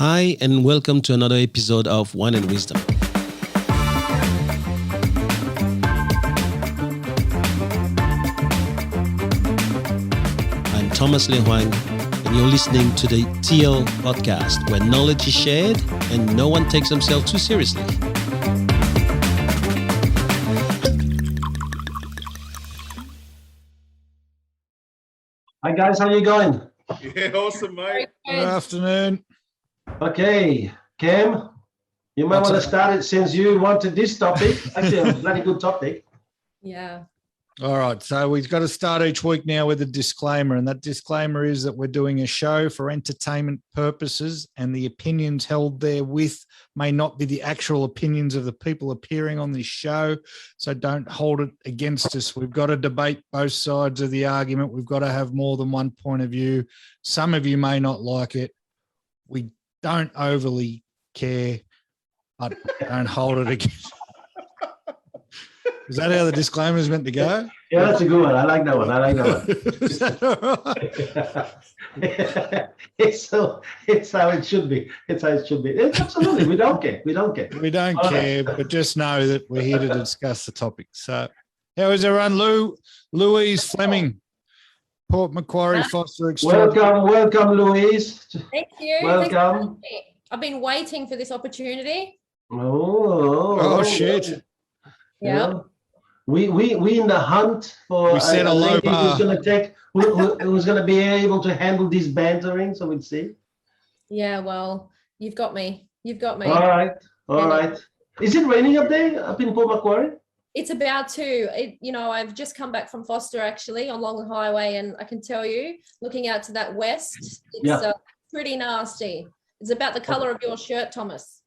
Hi, and welcome to another episode of Wine and Wisdom. I'm Thomas Hoang, and you're listening to the TL podcast, where knowledge is shared and no one takes themselves too seriously. Hi guys, how you going? Yeah, awesome, mate. Good afternoon. Okay, Cam, you might want to start it since you wanted this topic. Actually, a bloody good topic. Yeah. All right. So we've got to start each week now with a disclaimer. And that disclaimer is that we're doing a show for entertainment purposes, and the opinions held therewith may not be the actual opinions of the people appearing on this show. So don't hold it against us. We've got to debate both sides of the argument. We've got to have more than one point of view. Some of you may not like it. We don't overly care, but don't hold it against. Is that how the disclaimer is meant to go? Yeah, that's a good one. I like that one. Is that all right? It's how it should be. It's how it should be. It's absolutely. We don't care. We don't care. We don't care, but just know that we're here to discuss the topic. So, how is everyone? Louise Fleming, Port Macquarie Foster Extraordinary. Welcome, Louise. Thank you. Welcome. I've been waiting for this opportunity. Oh, Shit. Yeah. We in the hunt for We set a low lady bar. who's going to be able to handle this bantering. So we'll see. Yeah, well, you've got me. You've got me. All right. Is it raining up there, up in Port Macquarie? It's about to. I've just come back from Foster actually along the highway, and I can tell you, looking out to that west, it's pretty nasty. It's about the color of your shirt, Thomas.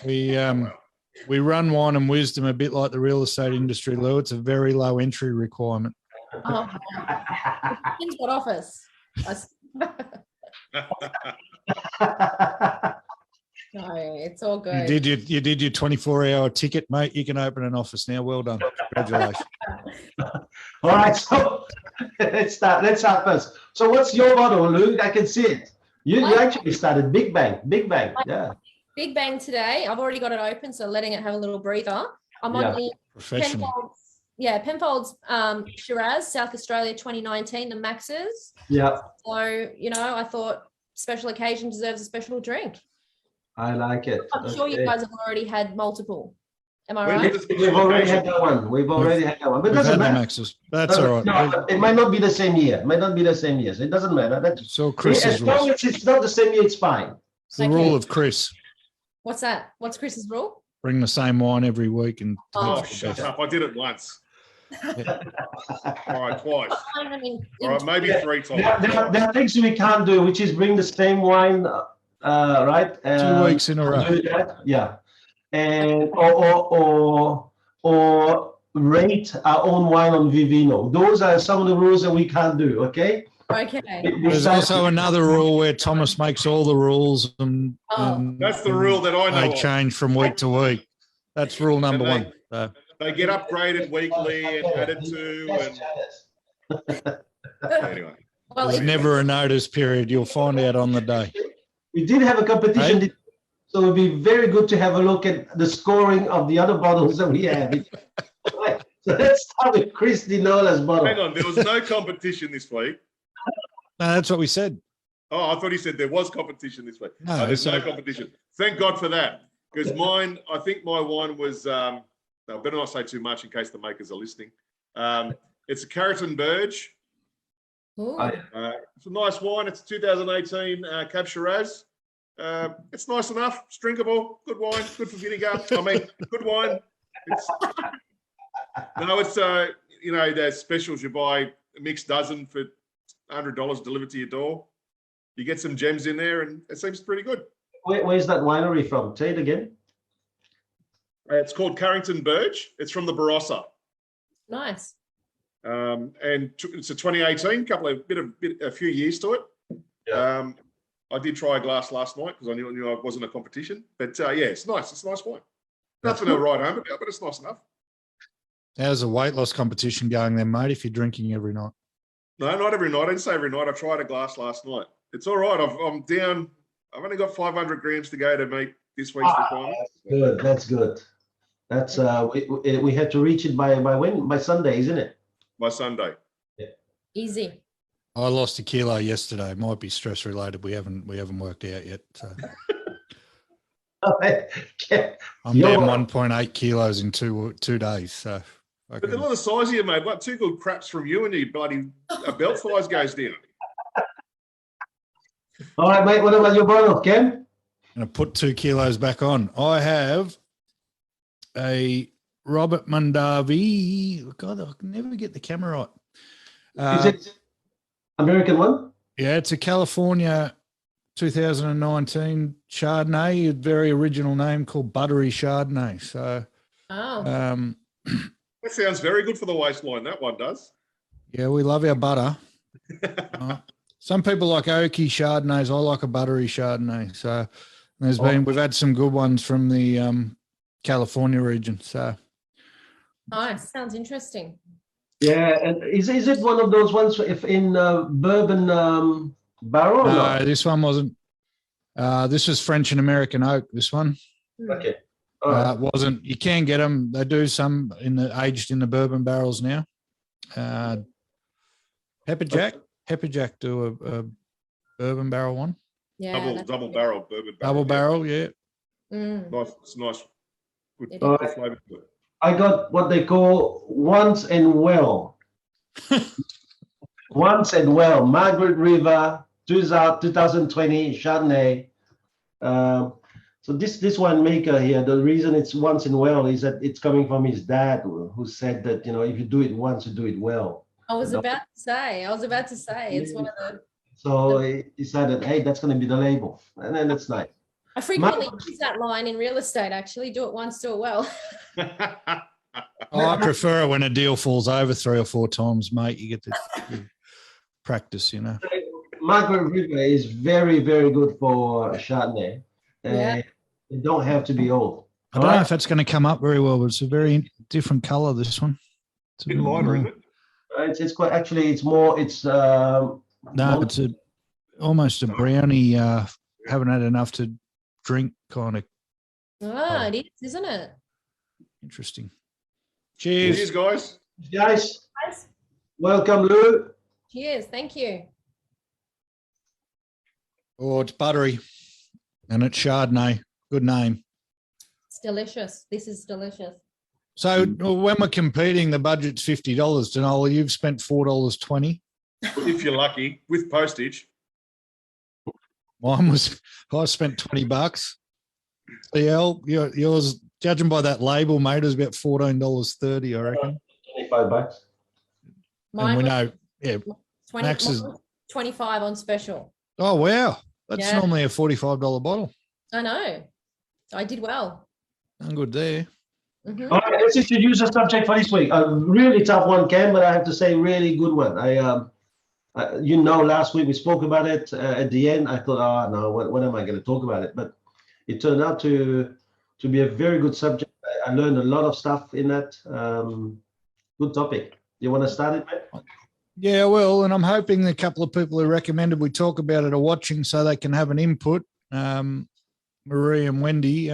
We run Wine and Wisdom a bit like the real estate industry, Lou. It's a very low entry requirement. Oh, depends what office. No, it's all good. You did your 24-hour ticket, mate. You can open an office now. Well done. Congratulations. All right, so let's start first. So what's your motto, Luke? I can see it. You actually started Big Bang. Yeah. Big Bang today. I've already got it open, so letting it have a little breather. I'm on the Penfolds Shiraz, South Australia 2019, the Maxes. Yeah. So, I thought special occasion deserves a special drink. I like it. I'm sure you guys have already had multiple. Am I right? We've already had that one. But it doesn't matter. Maxes. That's all right. No, it might not be the same year. So it doesn't matter. So Chris's as long as it's not the same year, it's fine. It's the rule of Chris. What's that? What's Chris's rule? Bring the same wine every week and shut up. I did it once. Yeah. All right, twice. All right, maybe 3 times. There are things we can't do, which is bring the same wine, right? 2 weeks in a row. Yeah. And or rate our own wine on Vivino. Those are some of the rules that we can't do, okay? Okay. There's also another rule where Thomas makes all the rules and that's the rule that I know. They change from week to week. That's rule number one. So. They get upgraded weekly and added to. Anyway. Well, there's never a notice period. You'll find out on the day. We did have a competition, so it would be very good to have a look at the scoring of the other bottles that we have. So let's start with Chris Dinola's bottle. Hang on, there was no competition this week. No, that's what we said. Oh, I thought he said there was competition this week. No, there's no competition. Thank God for that. Because I think my wine was, I better not say too much in case the makers are listening. It's a Carrington Burge. It's a nice wine. It's a 2018 Cab Shiraz. It's nice enough. It's drinkable. Good wine. Good for vinegar. Good wine. There's specials. You buy a mixed dozen for $100 delivered to your door. You get some gems in there, and it seems pretty good. Where's that winery from? Say it again. It's called Carrington Burge. It's from the Barossa. Nice. And it's a 2018. A few years to it. Yeah. I did try a glass last night because I knew I wasn't a competition. But it's nice. It's a nice wine. Nothing to write home about, but it's nice enough. How's the weight loss competition going then, mate, if you're drinking every night? No, not every night. I didn't say every night. I tried a glass last night. It's all right. I'm down I've only got 500 grams to go to meet this week's requirement. Good. That's good. That's we had to reach it by when? By Sunday, isn't it? By Sunday. Easy. I lost a kilo yesterday. Might be stress related. We haven't worked out yet. So. I'm down 1.8 kilos in two days. So. But they're not the size of you, mate. What, two good craps from you and your bloody belt size goes down. All right, mate. What about your bottle, Ken? I'm going to put 2 kilos back on. I have a Robert Mondavi. God, I can never get the camera right. Is it American one? Yeah, it's a California 2019 Chardonnay, a very original name called Buttery Chardonnay. So, that sounds very good for the waistline. That one does. Yeah, we love our butter. Some people like oaky Chardonnays. I like a buttery Chardonnay. So we've had some good ones from the California region. So nice. Sounds interesting. Yeah, and is it one of those ones if in bourbon barrel? No, this one wasn't. This was French and American oak. This one. Okay. It wasn't. You can get them. They do some aged in the bourbon barrels now. Pepper Jack do a bourbon barrel one. Yeah, double barrel bourbon barrel. Double barrel, yeah. Nice. It's nice. Good flavour to it. I got what they call Once and Well. Once and Well, Margaret River, 2020 Chardonnay. So this winemaker here, the reason it's Once and Well is that it's coming from his dad, who said that, if you do it once, you do it well. I was about to say, it's one of the. So he decided, hey, that's going to be the label. And then it's nice. I frequently use that line in real estate, actually. Do it once, do it well. I prefer it when a deal falls over 3 or 4 times, mate. You get to practice, Margaret River is very, very good for Chardonnay. Yeah. It don't have to be old. I don't know if that's going to come up very well, but it's a very different colour, this one. It's a bit lighter, isn't it? It's quite, actually, it's more, it's... no, it's almost a brownie, haven't had enough to drink kind of. It is, isn't it? Interesting. Cheers. Cheers, guys. Guys, welcome, Lou. Cheers, thank you. Oh, it's buttery and it's Chardonnay. Good name. It's delicious. This is delicious. So when we're competing, the budget's $50. Danola, you've spent $4.20. If you're lucky, with postage. I spent $20. CL, yours, judging by that label, mate, is about $14.30, I reckon. $25. And we know, yeah, 20, Max is 25 on special. Oh wow, that's normally a $45 bottle. I know. I did well. I'm good there. Mm-hmm. All right, let's introduce the subject for this week. A really tough one, Ken, but I have to say, really good one. Last week we spoke about it at the end. I thought, oh no, what am I going to talk about it? But it turned out to be a very good subject. I learned a lot of stuff in that. Good topic. You want to start it, mate? Yeah, well, and I'm hoping a couple of people who recommended we talk about it are watching so they can have an input. Marie and Wendy,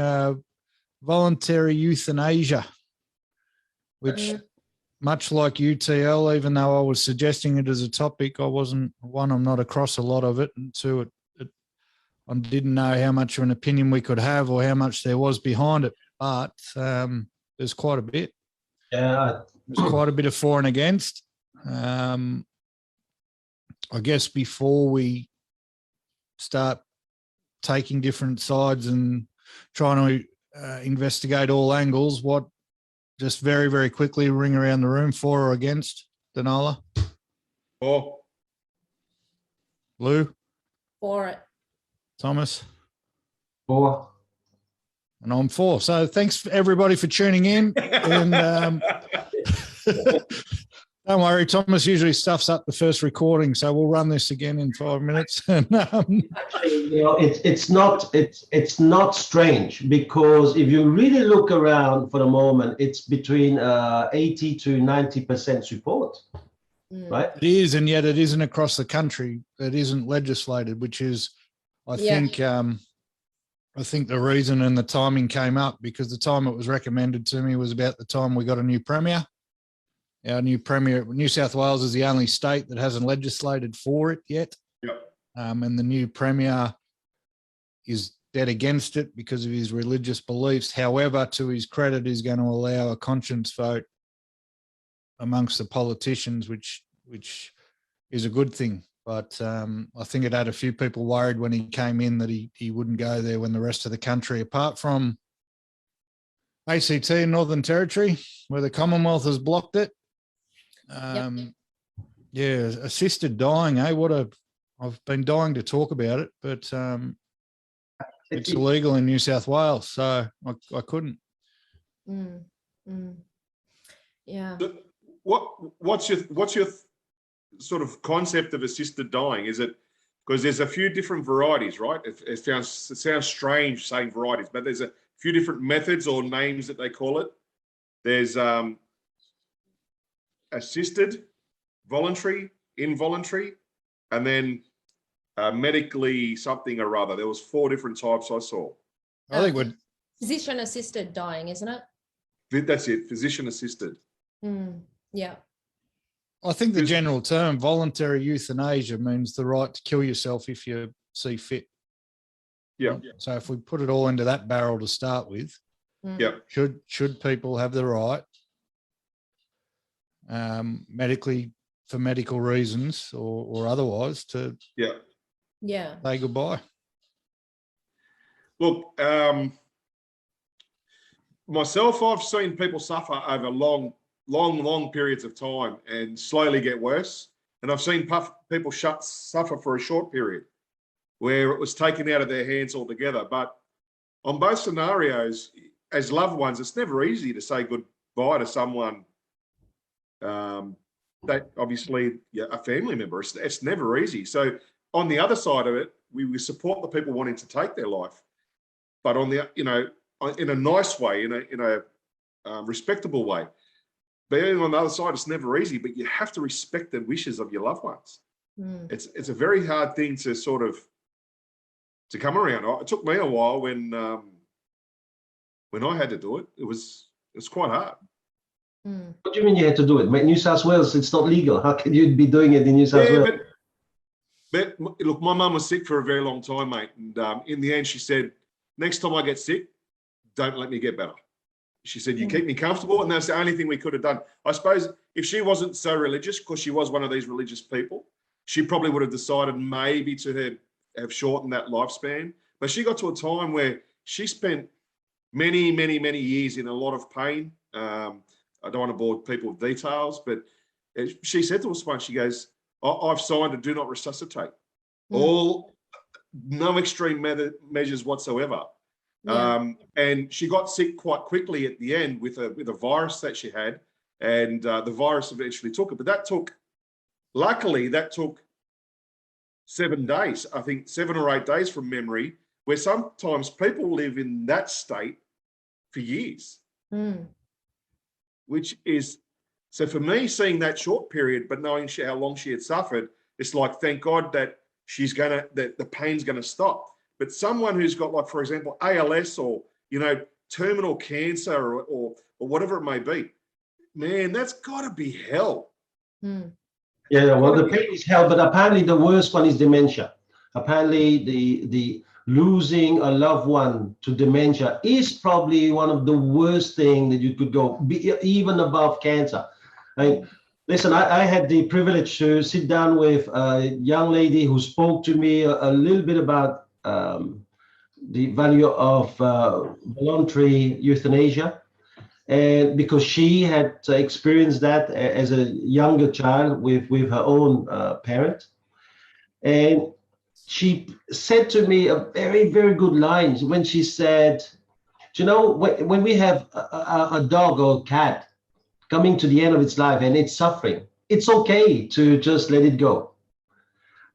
voluntary euthanasia, which much like UTL, even though I was suggesting it as a topic, I'm not across a lot of it, and two, I didn't know how much of an opinion we could have or how much there was behind it, but there's quite a bit. Yeah. There's quite a bit of for and against. I guess before we start taking different sides and trying to investigate all angles, just very, very quickly ring around the room, for or against, Danola? For. Lou? For it. Thomas? For. And I'm for. So thanks everybody for tuning in. And don't worry, Thomas usually stuffs up the first recording, so we'll run this again in 5 minutes. Actually, it's not strange, because if you really look around for the moment, it's between 80 to 90% support, right? It is, and yet it isn't across the country. It isn't legislated, which is I think the reason and the timing came up because the time it was recommended to me was about the time we got a new premier. Our new premier, New South Wales is the only state that hasn't legislated for it yet. Yep. And the new premier is dead against it because of his religious beliefs. However, to his credit, he's going to allow a conscience vote amongst the politicians, which is a good thing. But I think it had a few people worried when he came in that he wouldn't go there when the rest of the country, apart from ACT and Northern Territory, where the Commonwealth has blocked it. Yeah, assisted dying, I've been dying to talk about it, but it's illegal in New South Wales, so I couldn't. Yeah. What's your sort of concept of assisted dying? Is it because there's a few different varieties, right? It sounds strange saying varieties, but there's a few different methods or names that they call it. There's assisted, voluntary, involuntary, and then medically something or other. There was 4 different types I saw. I think we're physician assisted dying, isn't it? That's it, physician assisted. Yeah. I think the general term voluntary euthanasia means the right to kill yourself if you see fit. Yeah. So if we put it all into that barrel to start with, should people have the right, medically, for medical reasons or otherwise, to say goodbye? Look, myself, I've seen people suffer over long periods of time and slowly get worse. And I've seen people suffer for a short period where it was taken out of their hands altogether. But on both scenarios, as loved ones, it's never easy to say goodbye to someone that obviously a family member. It's never easy. So on the other side of it, we support the people wanting to take their life, but on the, in a nice way, in a respectable way. Being on the other side, it's never easy, but you have to respect the wishes of your loved ones. It's a very hard thing to sort of to come around. It took me a while when I had to do it. It's quite hard. What do you mean you had to do it? New South Wales, it's not legal. How can you be doing it in New South Wales? But look, my mum was sick for a very long time, mate. And in the end, she said, next time I get sick, don't let me get better. She said, you keep me comfortable. And that's the only thing we could have done. I suppose if she wasn't so religious, because she was one of these religious people, she probably would have decided maybe to have shortened that lifespan. But she got to a time where she spent many, many, many years in a lot of pain. I don't want to bore people with details, but she said to us once, she goes, I've signed a do not resuscitate. No extreme measures whatsoever. And she got sick quite quickly at the end with a virus that she had, and the virus eventually took it. But luckily that took 7 days, I think 7 or 8 days from memory, where sometimes people live in that state for years. Which is, so for me, seeing that short period, but knowing how long she had suffered, it's like, thank God that that the pain's gonna stop. But someone who's got, like, for example, ALS or, terminal cancer or whatever it may be, man, that's gotta be hell. Yeah, well, the pain is hell, but apparently the worst one is dementia. Apparently the losing a loved one to dementia is probably one of the worst things that you could go, even above cancer. Listen, I had the privilege to sit down with a young lady who spoke to me a little bit about the value of voluntary euthanasia, and because she had experienced that as a younger child with her own parent, and she said to me a very, very good line when she said, when we have a dog or a cat coming to the end of its life and it's suffering, it's okay to just let it go.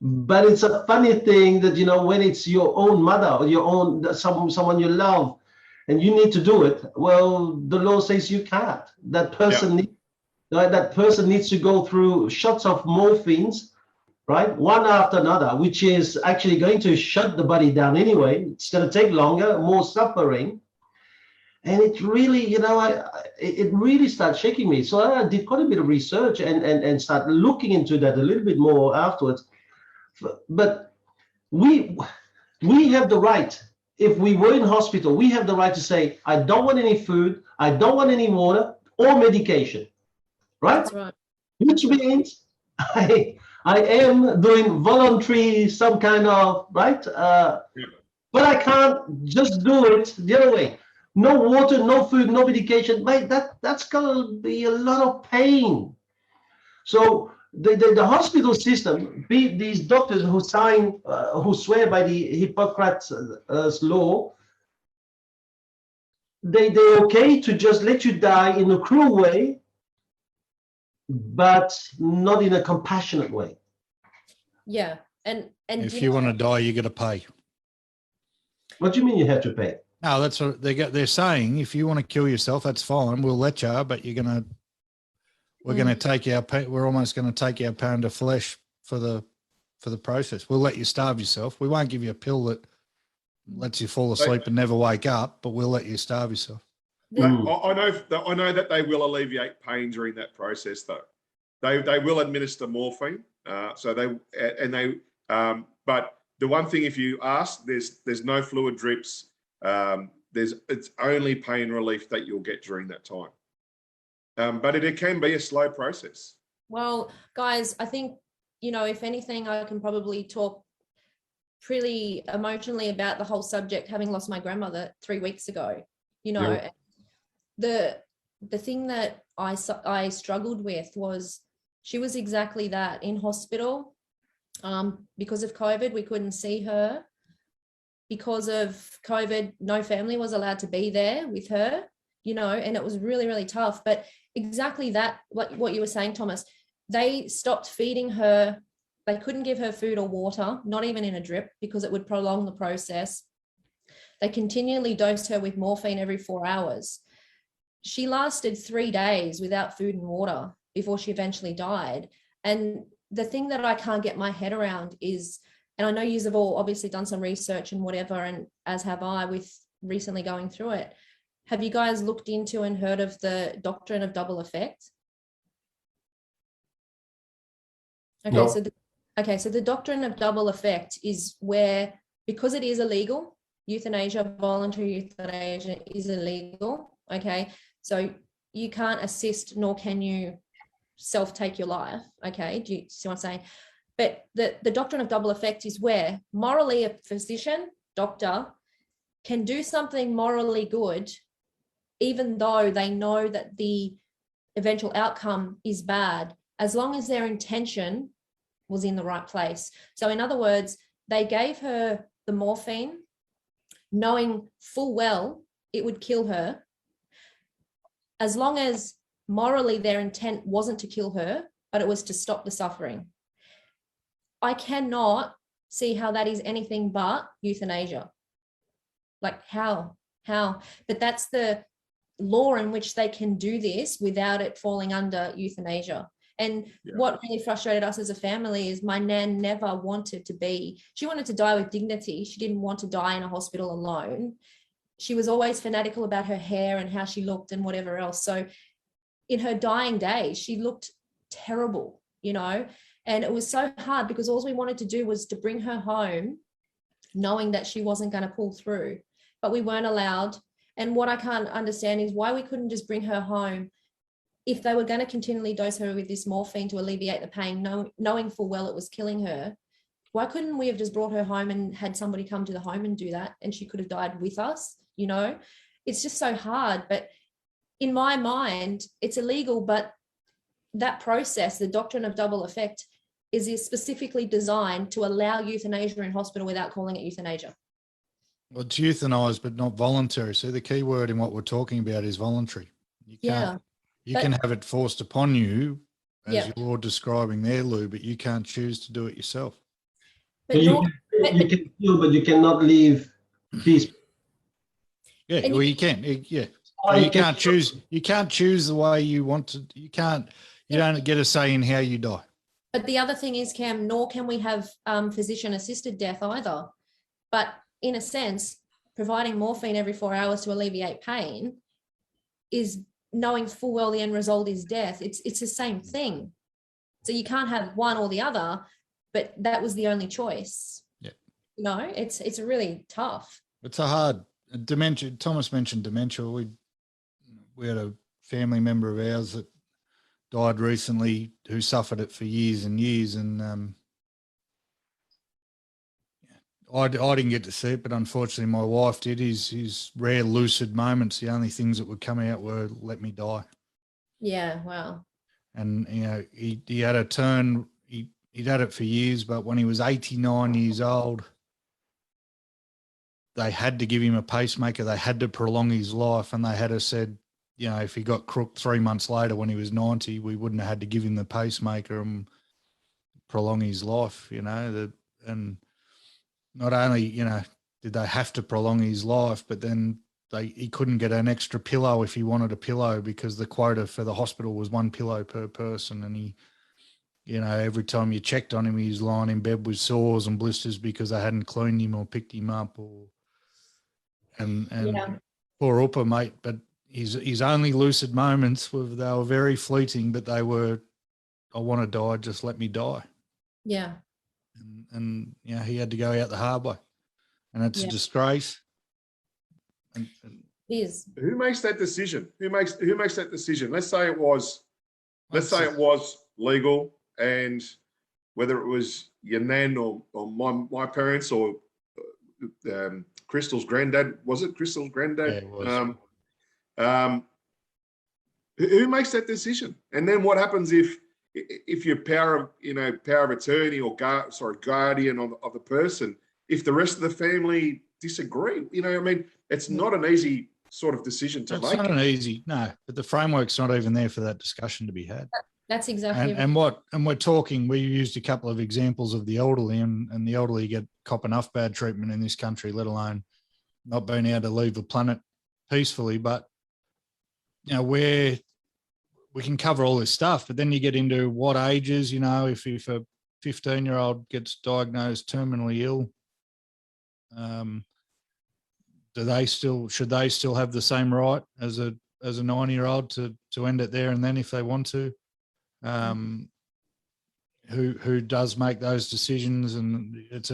But it's a funny thing that, when it's your own mother or your own someone you love and you need to do it, well, the law says you can't. That person needs to go through shots of morphines right? One after another, which is actually going to shut the body down anyway. It's going to take longer, more suffering. And it really, it really started shaking me. So I did quite a bit of research and started looking into that a little bit more afterwards. But we have the right, if we were in hospital, we have the right to say, I don't want any food, I don't want any water or medication, right? That's right. Which means I am doing voluntary some kind of, right? But I can't just do it the other way. No water, no food, no medication. Mate, that's gonna be a lot of pain. So the hospital system, be these doctors who sign, who swear by the Hippocrates law, they're okay to just let you die in a cruel way, but not in a compassionate way. Yeah. And If you want to die, you got to pay. What do you mean you have to pay? No, that's what they're saying. If you want to kill yourself, that's fine. We'll let you, but we're going to take we're almost going to take our pound of flesh for the process. We'll let you starve yourself. We won't give you a pill that lets you fall asleep and never wake up, but we'll let you starve yourself. I know that they will alleviate pain during that process, though. They will administer morphine. But the one thing, if you ask, there's no fluid drips. It's only pain relief that you'll get during that time. But it can be a slow process. Well, guys, I think, if anything, I can probably talk pretty emotionally about the whole subject, having lost my grandmother 3 weeks ago. Yeah. The thing that I struggled with was she was exactly that, in hospital. Because of COVID, we couldn't see her. Because of COVID, no family was allowed to be there with her, and it was really, really tough. But exactly that, like what you were saying, Thomas, they stopped feeding her. They couldn't give her food or water, not even in a drip, because it would prolong the process. They continually dosed her with morphine every 4 hours. She lasted 3 days without food and water before she eventually died. And the thing that I can't get my head around is, and I know you have all obviously done some research and whatever, and as have I with recently going through it. Have you guys looked into and heard of the doctrine of double effect? Okay, No. So the doctrine of double effect is where, because it is illegal, voluntary euthanasia is illegal. Okay, so you can't assist, nor can you self-take your life. Okay, do you see what I'm saying? But the doctrine of double effect is where morally a physician, doctor, can do something morally good, even though they know that the eventual outcome is bad, as long as their intention was in the right place. So in other words, they gave her the morphine, knowing full well it would kill her, as long as morally their intent wasn't to kill her, but it was to stop the suffering. I cannot see how that is anything but euthanasia. Like how? But that's the law in which they can do this without it falling under euthanasia. And what really frustrated us as a family is my nan never wanted to be, she wanted to die with dignity. She didn't want to die in a hospital alone. She was always fanatical about her hair and how she looked and whatever else. So in her dying days, she looked terrible, and it was so hard because all we wanted to do was to bring her home, knowing that she wasn't going to pull through, but we weren't allowed. And what I can't understand is why we couldn't just bring her home if they were going to continually dose her with this morphine to alleviate the pain, knowing full well it was killing her. Why couldn't we have just brought her home and had somebody come to the home and do that, and she could have died with us? It's just so hard. But in my mind, it's illegal, but that process, the doctrine of double effect, is specifically designed to allow euthanasia in hospital without calling it euthanasia. Well, it's euthanized, but not voluntary. So the key word in what we're talking about is voluntary. You can have it forced upon you, as you're describing there, Lou, but you can't choose to do it yourself. But you can kill, but you cannot leave peace. Yeah, well, you can. Well, you can't choose. You can't choose the way you want to. You don't get a say in how you die. But the other thing is, Cam, nor can we have physician-assisted death either. But in a sense, providing morphine every 4 hours to alleviate pain is knowing full well the end result is death. It's the same thing. So you can't have one or the other, but that was the only choice. Yeah. No, it's really tough. It's a hard dementia. Thomas mentioned dementia. We had a family member of ours that died recently who suffered it for years and years. And I didn't get to see it, but unfortunately my wife did. His rare lucid moments, the only things that would come out were "let me die." Yeah, wow. And, you know, he had a turn, he'd had it for years, but when he was 89 years old, they had to give him a pacemaker. They had to prolong his life. And they had said, you know, if he got crooked 3 months later when he was 90, we wouldn't have had to give him the pacemaker and prolong his life, you know. And not only, you know, did they have to prolong his life, but then he couldn't get an extra pillow if he wanted a pillow because the quota for the hospital was 1 pillow per person. And he, you know, every time you checked on him, he was lying in bed with sores and blisters because they hadn't cleaned him or picked him up and Yeah. poor Upper, mate. But his only lucid moments they were very fleeting, but they were, "I want to die, just let me die." Yeah. And you know, he had to go out the hard way, and it's a disgrace. And It is. Who makes that decision? Who makes that decision? Let's say it was legal, and whether it was your nan or my parents or Crystal's granddad, was it Crystal's granddad? Yeah, it was. Who makes that decision? And then what happens if your power of attorney or guardian of the person, if the rest of the family disagree? You know, I mean, it's not an easy sort of decision to make. It's not an easy, no, but the framework's not even there for that discussion to be had. That's exactly And we're talking, we used a couple of examples of the elderly, and the elderly cop enough bad treatment in this country, let alone not being able to leave the planet peacefully. But, you know, we can cover all this stuff, but then you get into what ages, you know, if a 15-year-old gets diagnosed terminally ill, should they still have the same right as a 90-year-old to end it there and then if they want to? Who does make those decisions? And it's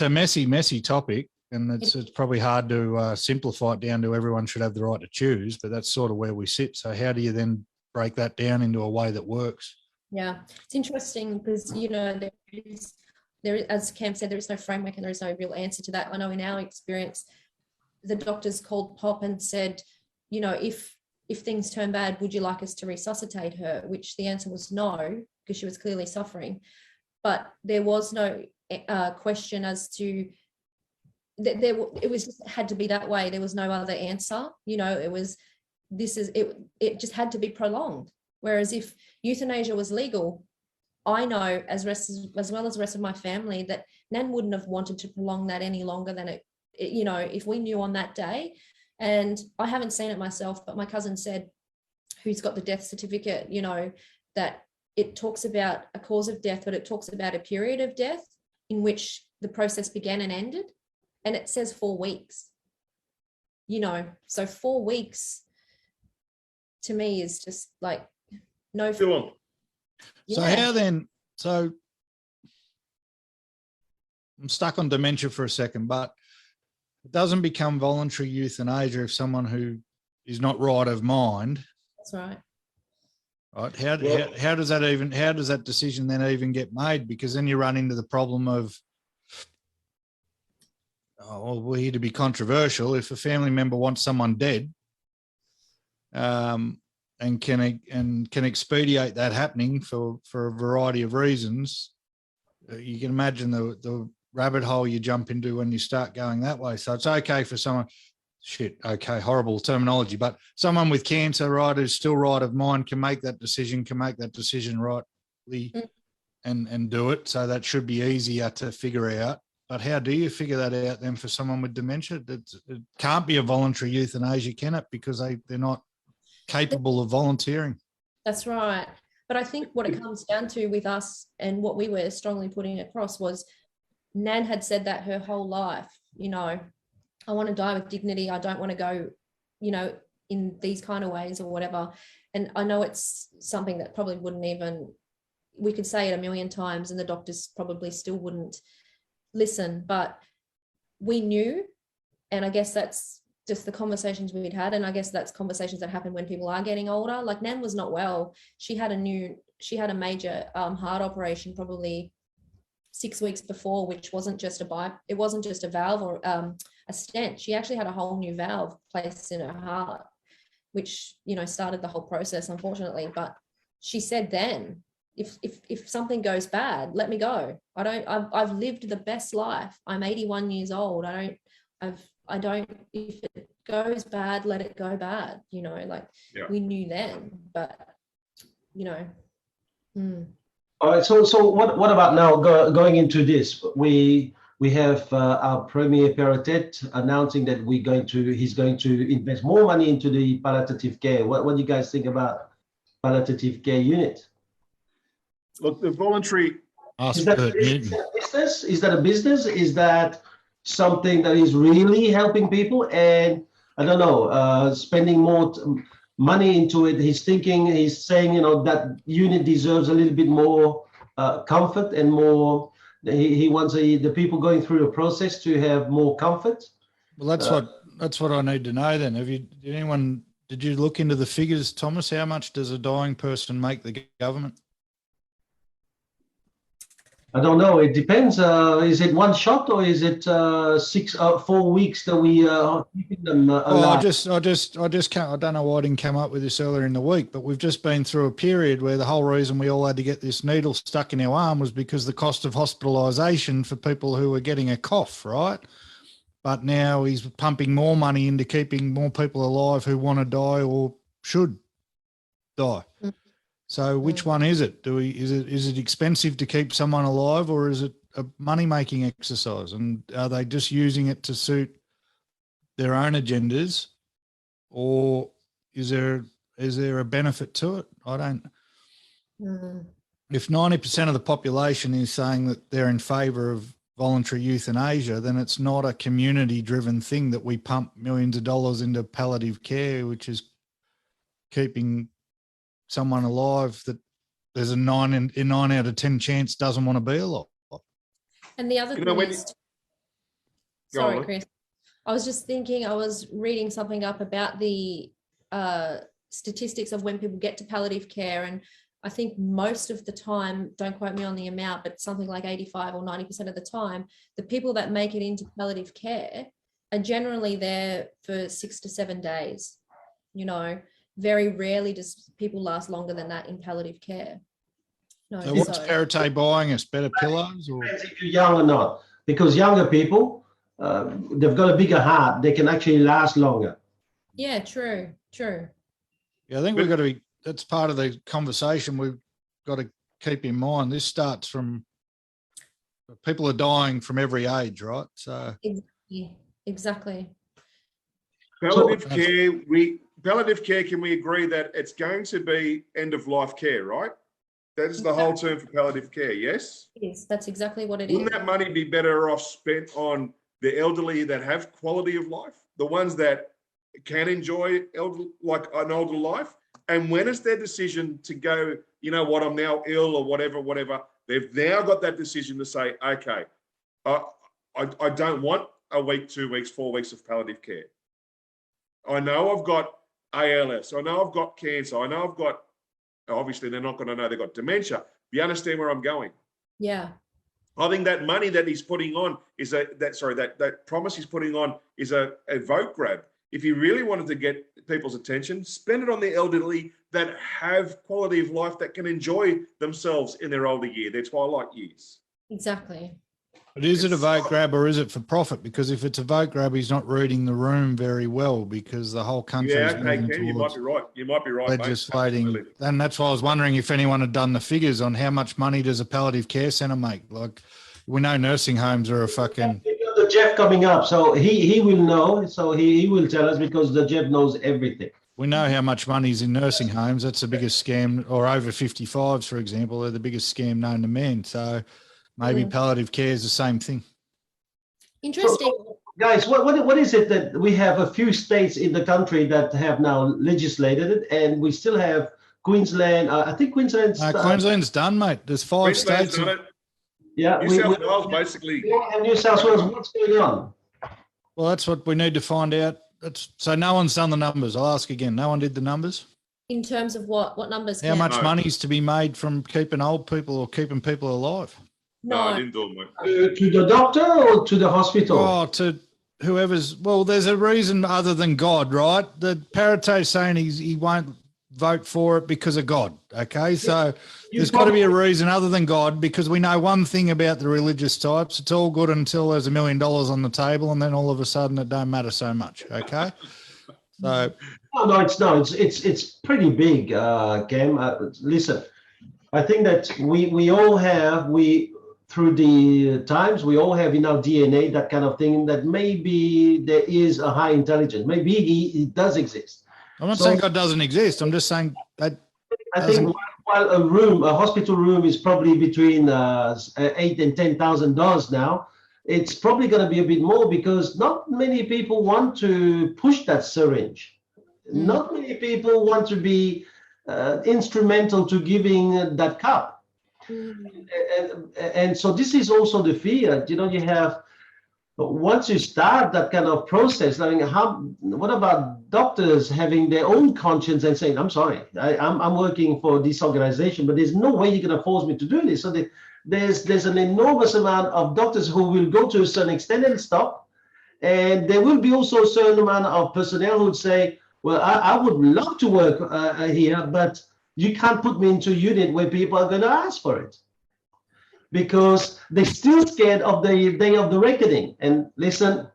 a messy topic, and it's probably hard to simplify it down to everyone should have the right to choose, but that's sort of where we sit. So how do you then break that down into a way that works? Yeah, it's interesting because, you know, there is, as Cam said, there is no framework and there is no real answer to that. I know in our experience, the doctors called Pop and said, you know, if things turn bad, would you like us to resuscitate her? Which the answer was no, because she was clearly suffering. But there was no question as to it was just had to be that way. There was no other answer. You know, it just had to be prolonged. Whereas if euthanasia was legal, I know as well as the rest of my family that Nan wouldn't have wanted to prolong that any longer than it, you know, if we knew on that day. And I haven't seen it myself, but my cousin said, who's got the death certificate, you know, that it talks about a cause of death, but it talks about a period of death in which the process began and ended. And it says 4 weeks, you know, so 4 weeks to me is just like no. Too long. So how then, so I'm stuck on dementia for a second, but it doesn't become voluntary euthanasia if someone who is not right of mind. That's right. Right. How does that decision then even get made? Because then you run into the problem of, we're here to be controversial. If a family member wants someone dead, and can expedite that happening for a variety of reasons, you can imagine the rabbit hole you jump into when you start going that way. So it's okay for someone, horrible terminology, but someone with cancer, right, who's still right of mind can make that decision rightly and do it. So that should be easier to figure out. But how do you figure that out then for someone with dementia? It can't be a voluntary euthanasia, can it? Because they're not capable of volunteering. That's right. But I think what it comes down to with us and what we were strongly putting across was Nan had said that her whole life, you know, I want to die with dignity. I don't want to go, you know, in these kind of ways or whatever. And I know it's something that probably wouldn't even, we could say it a million times and the doctors probably still wouldn't listen, but we knew. And I guess that's just the conversations we'd had. And I guess that's conversations that happen when people are getting older. Like Nan was not well. She had a major heart operation probably 6 weeks before, which wasn't just it wasn't just a valve or a stent. She actually had a whole new valve placed in her heart, which, you know, started the whole process, unfortunately. But she said then, if something goes bad, let me go. I've lived the best life. I'm 81 years old. If it goes bad, let it go bad, you know, like we knew then, but you know. All right. So what about now going into this? We have our Premier Perrottet announcing that he's going to invest more money into the palliative care. What do you guys think about palliative care unit? Look, the voluntary. Is that a business? Is that a business? Is that something that is really helping people? And I don't know, spending more money into it. He's saying, you know, that unit deserves a little bit more comfort and more. He wants the people going through the process to have more comfort. Well, that's what I need to know. Then, did you look into the figures, Thomas? How much does a dying person make the government? I don't know. It depends. Is it one shot or is it 4 weeks that we are keeping them alive? I don't know why I didn't come up with this earlier in the week, but we've just been through a period where the whole reason we all had to get this needle stuck in our arm was because the cost of hospitalisation for people who were getting a cough, right? But now he's pumping more money into keeping more people alive who want to die or should die. So which one is it? Is it expensive to keep someone alive, or is it a money-making exercise? And are they just using it to suit their own agendas, or is there a benefit to it? I don't. If 90% of the population is saying that they're in favour of voluntary euthanasia, then it's not a community-driven thing that we pump millions of dollars into palliative care, which is keeping someone alive that there's a 9 out of 10 chance doesn't want to be alive. And the other thing is, sorry, Chris, I was just thinking, I was reading something up about the statistics of when people get to palliative care, and I think most of the time, don't quote me on the amount, but something like 85 or 90% of the time, the people that make it into palliative care are generally there for 6 to 7 days, you know. Very rarely does people last longer than that in palliative care. No, so what's Perrottet buying us? Better pillows? Or? If you're young or not, because younger people, they've got a bigger heart. They can actually last longer. Yeah, true. Yeah, I think we've got to be, that's part of the conversation we've got to keep in mind. This starts from, people are dying from every age, right? So Exactly. Palliative care, can we agree that it's going to be end of life care, right? That is the whole term for palliative care, yes? Yes, that's exactly what it is. Wouldn't that money be better off spent on the elderly that have quality of life, the ones that can enjoy like an older life? And when it's their decision to go, you know what, I'm now ill or whatever, they've now got that decision to say, okay, I don't want a week, 2 weeks, 4 weeks of palliative care. I know I've got ALS. I know I've got cancer. I know I've got, obviously they're not going to know they've got dementia. You understand where I'm going? Yeah. I think that money that he's putting on is that promise he's putting on is a vote grab. If he really wanted to get people's attention, spend it on the elderly that have quality of life, that can enjoy themselves in their older year, their twilight years. Exactly. But is it a vote grab or is it for profit? Because if it's a vote grab, he's not reading the room very well, because the whole country is moving towards you might be right. Legislating. Mate. And that's why I was wondering if anyone had done the figures on how much money does a palliative care centre make. Like, we know nursing homes are a fucking... The Jeff coming up, so he will know, so he will tell us, because the Jeff knows everything. We know how much money's in nursing homes. That's the biggest scam, or over 55s, for example, they're the biggest scam known to man. So maybe palliative care is the same thing. Interesting. So, guys, what is it that we have a few states in the country that have now legislated it, and we still have Queensland? I think Queensland's Queensland's done, mate. There's 5 states. Done it. Yeah, New South Wales basically. And New South Wales. What's going on? Well, that's what we need to find out. So no one's done the numbers. I'll ask again. No one did the numbers? In terms of what numbers? How much money is to be made from keeping old people or keeping people alive? No, I didn't do it, mate. To the doctor or to the hospital? Oh, to whoever's. Well, there's a reason other than God, right? The Parato's saying he won't vote for it because of God. Okay, so there's got to be a reason other than God, because we know one thing about the religious types: it's all good until there's $1 million on the table, and then all of a sudden it don't matter so much. Okay, so it's pretty big, Cam. Listen, I think that we all have through the times we all have in our DNA that kind of thing, that maybe there is a high intelligence. Maybe he does exist. I'm not saying God doesn't exist. I'm just saying that I think while a hospital room is probably between $8,000 and $10,000 now, it's probably going to be a bit more, because not many people want to push that syringe. Not many people want to be instrumental to giving that cup. And so this is also the fear. You have, once you start that kind of process, I mean, what about doctors having their own conscience and saying, I'm sorry, I'm working for this organization, but there's no way you're going to force me to do this. So there's an enormous amount of doctors who will go to a certain extent and stop. And there will be also a certain amount of personnel who would say, well, I would love to work here, but you can't put me into a unit where people are going to ask for it, because they're still scared of the day of the reckoning. And listen,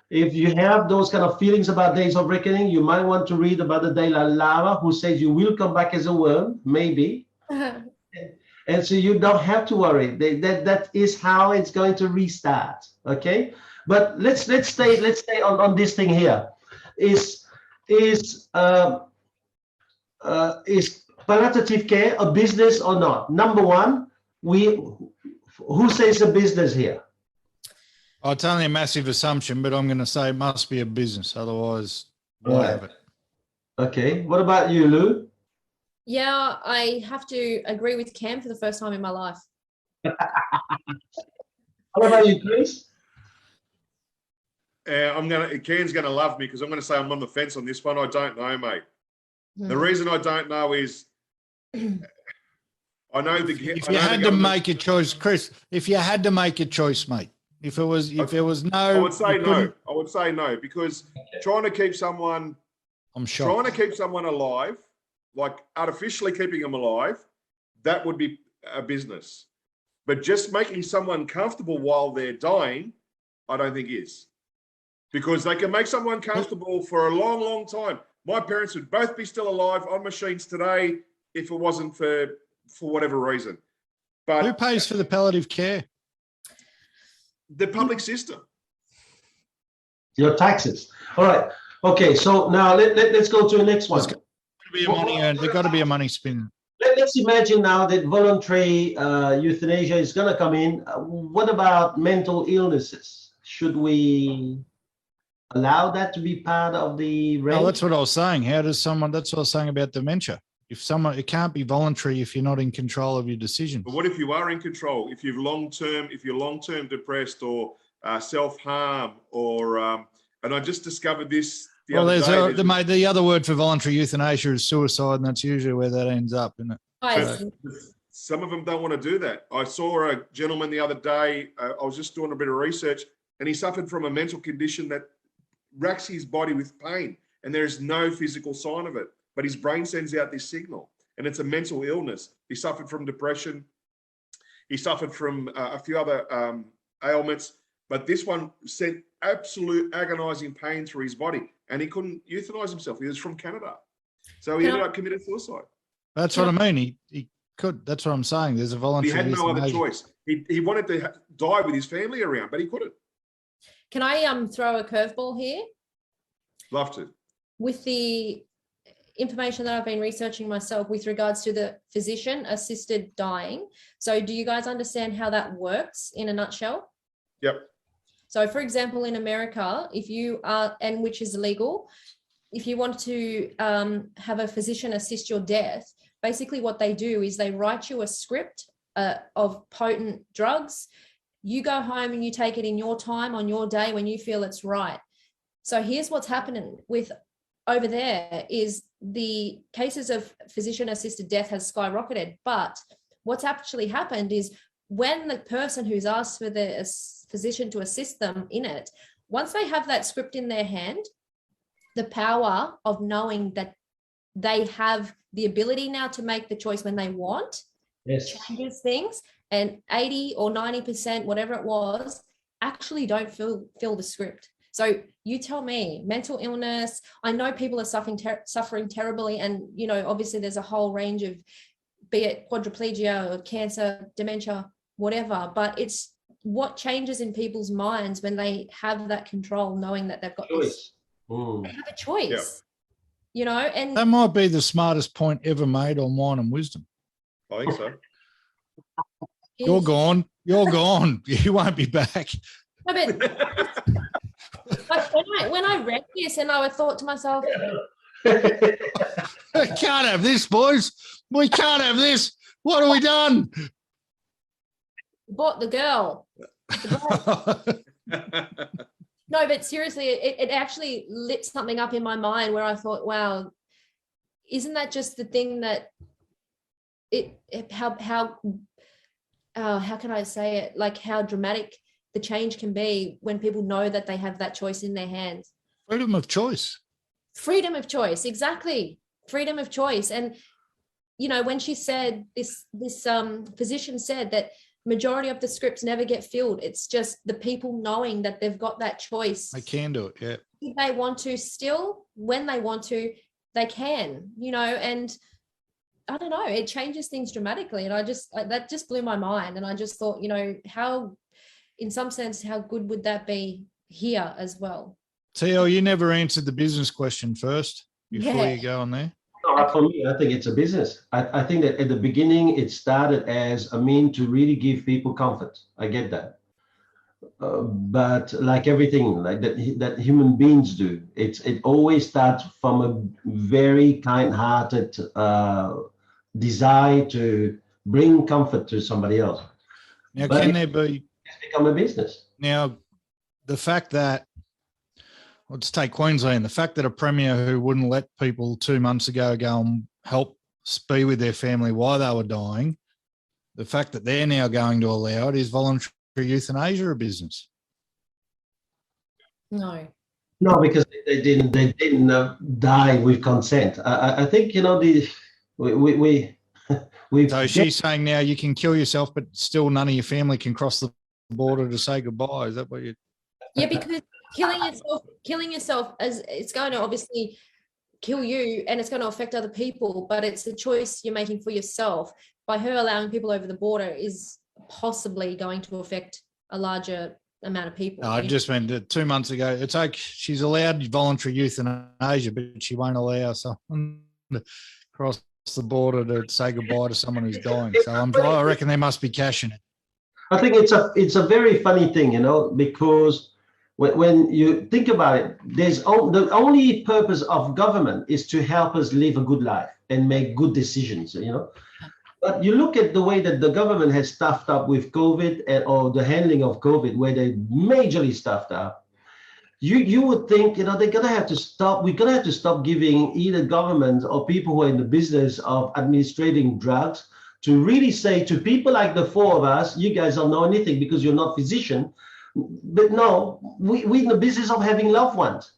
if you have those kind of feelings about days of reckoning, you might want to read about the Dalai Lama, who says you will come back as a worm, maybe. And so you don't have to worry. That is how it's going to restart. Okay, but let's stay on this thing here. Is palliative care a business or not? Number one, who says a business here? Oh, it's only a massive assumption, but I'm going to say it must be a business. Otherwise, why have it? Okay. What about you, Lou? Yeah, I have to agree with Cam for the first time in my life. What about you, Chris? Ken's going to love me, because I'm going to say I'm on the fence on this one. I don't know, mate. The reason I don't know is I know if you had to make a choice, Chris, if you had to make a choice, mate, if there was no, I would say no. I would say no, because trying to keep someone alive, like artificially keeping them alive, that would be a business. But just making someone comfortable while they're dying, I don't think is. Because they can make someone comfortable for a long, long time. My parents would both be still alive on machines today if it wasn't for whatever reason. But who pays for the palliative care? The public system. Your taxes. All right. Okay. So now let's go to the next one. There's got to be a money spin. Let's imagine now that voluntary euthanasia is going to come in. What about mental illnesses? Should we allow that to be part of the range? No, that's what I was saying. That's what I was saying about dementia. It can't be voluntary if you're not in control of your decisions. But what if you are in control? If you're long-term depressed or self-harm, or and I just discovered this the other day. The other word for voluntary euthanasia is suicide, and that's usually where that ends up, isn't it? Some of them don't want to do that. I saw a gentleman the other day. I was just doing a bit of research, and he suffered from a mental condition that racks his body with pain, and there's no physical sign of it, but his brain sends out this signal, and it's a mental illness. He suffered from depression. He suffered from a few other ailments, but this one sent absolute agonizing pain through his body, and he couldn't euthanize himself. He was from Canada. So he ended up committing suicide. That's what I mean. He could. That's what I'm saying. There's a voluntary He had no euthanasia. other choice. He wanted to die with his family around, but he couldn't. Can I throw a curveball here? Love to. With the information that I've been researching myself with regards to the physician-assisted dying. So do you guys understand how that works in a nutshell? Yep. So for example, in America, if you are, and which is illegal, if you want to have a physician assist your death, basically what they do is they write you a script of potent drugs. You go home and you take it in your time on your day when you feel it's right. So here's what's happening with over there is the cases of physician assisted death has skyrocketed. But what's actually happened is when the person who's asked for the physician to assist them in it, once they have that script in their hand, the power of knowing that they have the ability now to make the choice when they want, changes things. And 80 or 90%, whatever it was, actually don't fill the script. So you tell me, mental illness, I know people are suffering terribly. And, you know, obviously there's a whole range of, be it quadriplegia or cancer, dementia, whatever, but it's what changes in people's minds when they have that control, knowing that they've got this. They have a choice, Yeah. you know, and That might be the smartest point ever made on Wine and Wisdom. I think so. You're gone. You're gone. You won't be back. No, but when I read this and I thought to myself, We can't have this, boys. We can't have this. What have we done? bought the girl. No, but seriously, it actually lit something up in my mind where I thought, wow, isn't that just the thing that how can I say it? Like how dramatic the change can be when people know that they have that choice in their hands. Freedom of choice. Freedom of choice, exactly. Freedom of choice. And, you know, when she said this physician said that majority of the scripts never get filled. It's just the people knowing that they've got that choice. They can do it, yeah. If they want to still, when they want to, they can, you know, and I don't know, it changes things dramatically. And that just blew my mind. And I just thought, you know, how, in some sense, how good would that be here as well? TL, you never answered the business question first before you go on there. No, for me, I think it's a business. I think that at the beginning, it started as a mean to really give people comfort. I get that. But like everything like that human beings do, it always starts from a very kind-hearted desire to bring comfort to somebody else. Now, But can there be... It's become a business. Now, the fact that, let's take Queensland, the fact that a premier who wouldn't let people 2 months ago go and help be with their family while they were dying, the fact that they're now going to allow it, is voluntary euthanasia a business? No, because they didn't die with consent. I think, you know, So she's saying now you can kill yourself, but still none of your family can cross the border to say goodbye. Is that what you? Yeah, because killing yourself, as it's going to obviously kill you and it's going to affect other people, but it's a choice you're making for yourself. By her allowing people over the border is possibly going to affect a larger amount of people. No, I just meant that 2 months ago, it's like she's allowed voluntary euthanasia, but she won't allow someone to cross the border to say goodbye to someone who's dying. So I reckon there must be cash in it. I think it's a very funny thing, you know, because when you think about it, the only purpose of government is to help us live a good life and make good decisions, you know. But you look at the way that the government has stuffed up with COVID or the handling of COVID, where they majorly stuffed up. You would think, you know, we're gonna have to stop giving either government or people who are in the business of administrating drugs to really say to people like the four of us, you guys don't know anything because you're not physician. But no, we're in the business of having loved ones.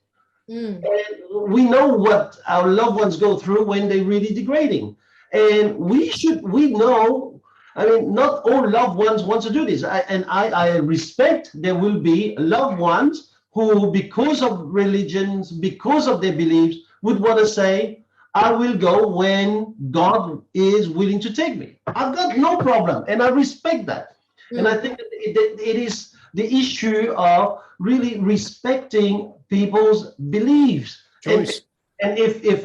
And we know what our loved ones go through when they're really degrading. And we know, I mean, not all loved ones want to do this. I respect there will be loved ones who, because of religions, because of their beliefs, would want to say, I will go when God is willing to take me. I've got no problem, and I respect that. And I think that it is the issue of really respecting people's beliefs. And if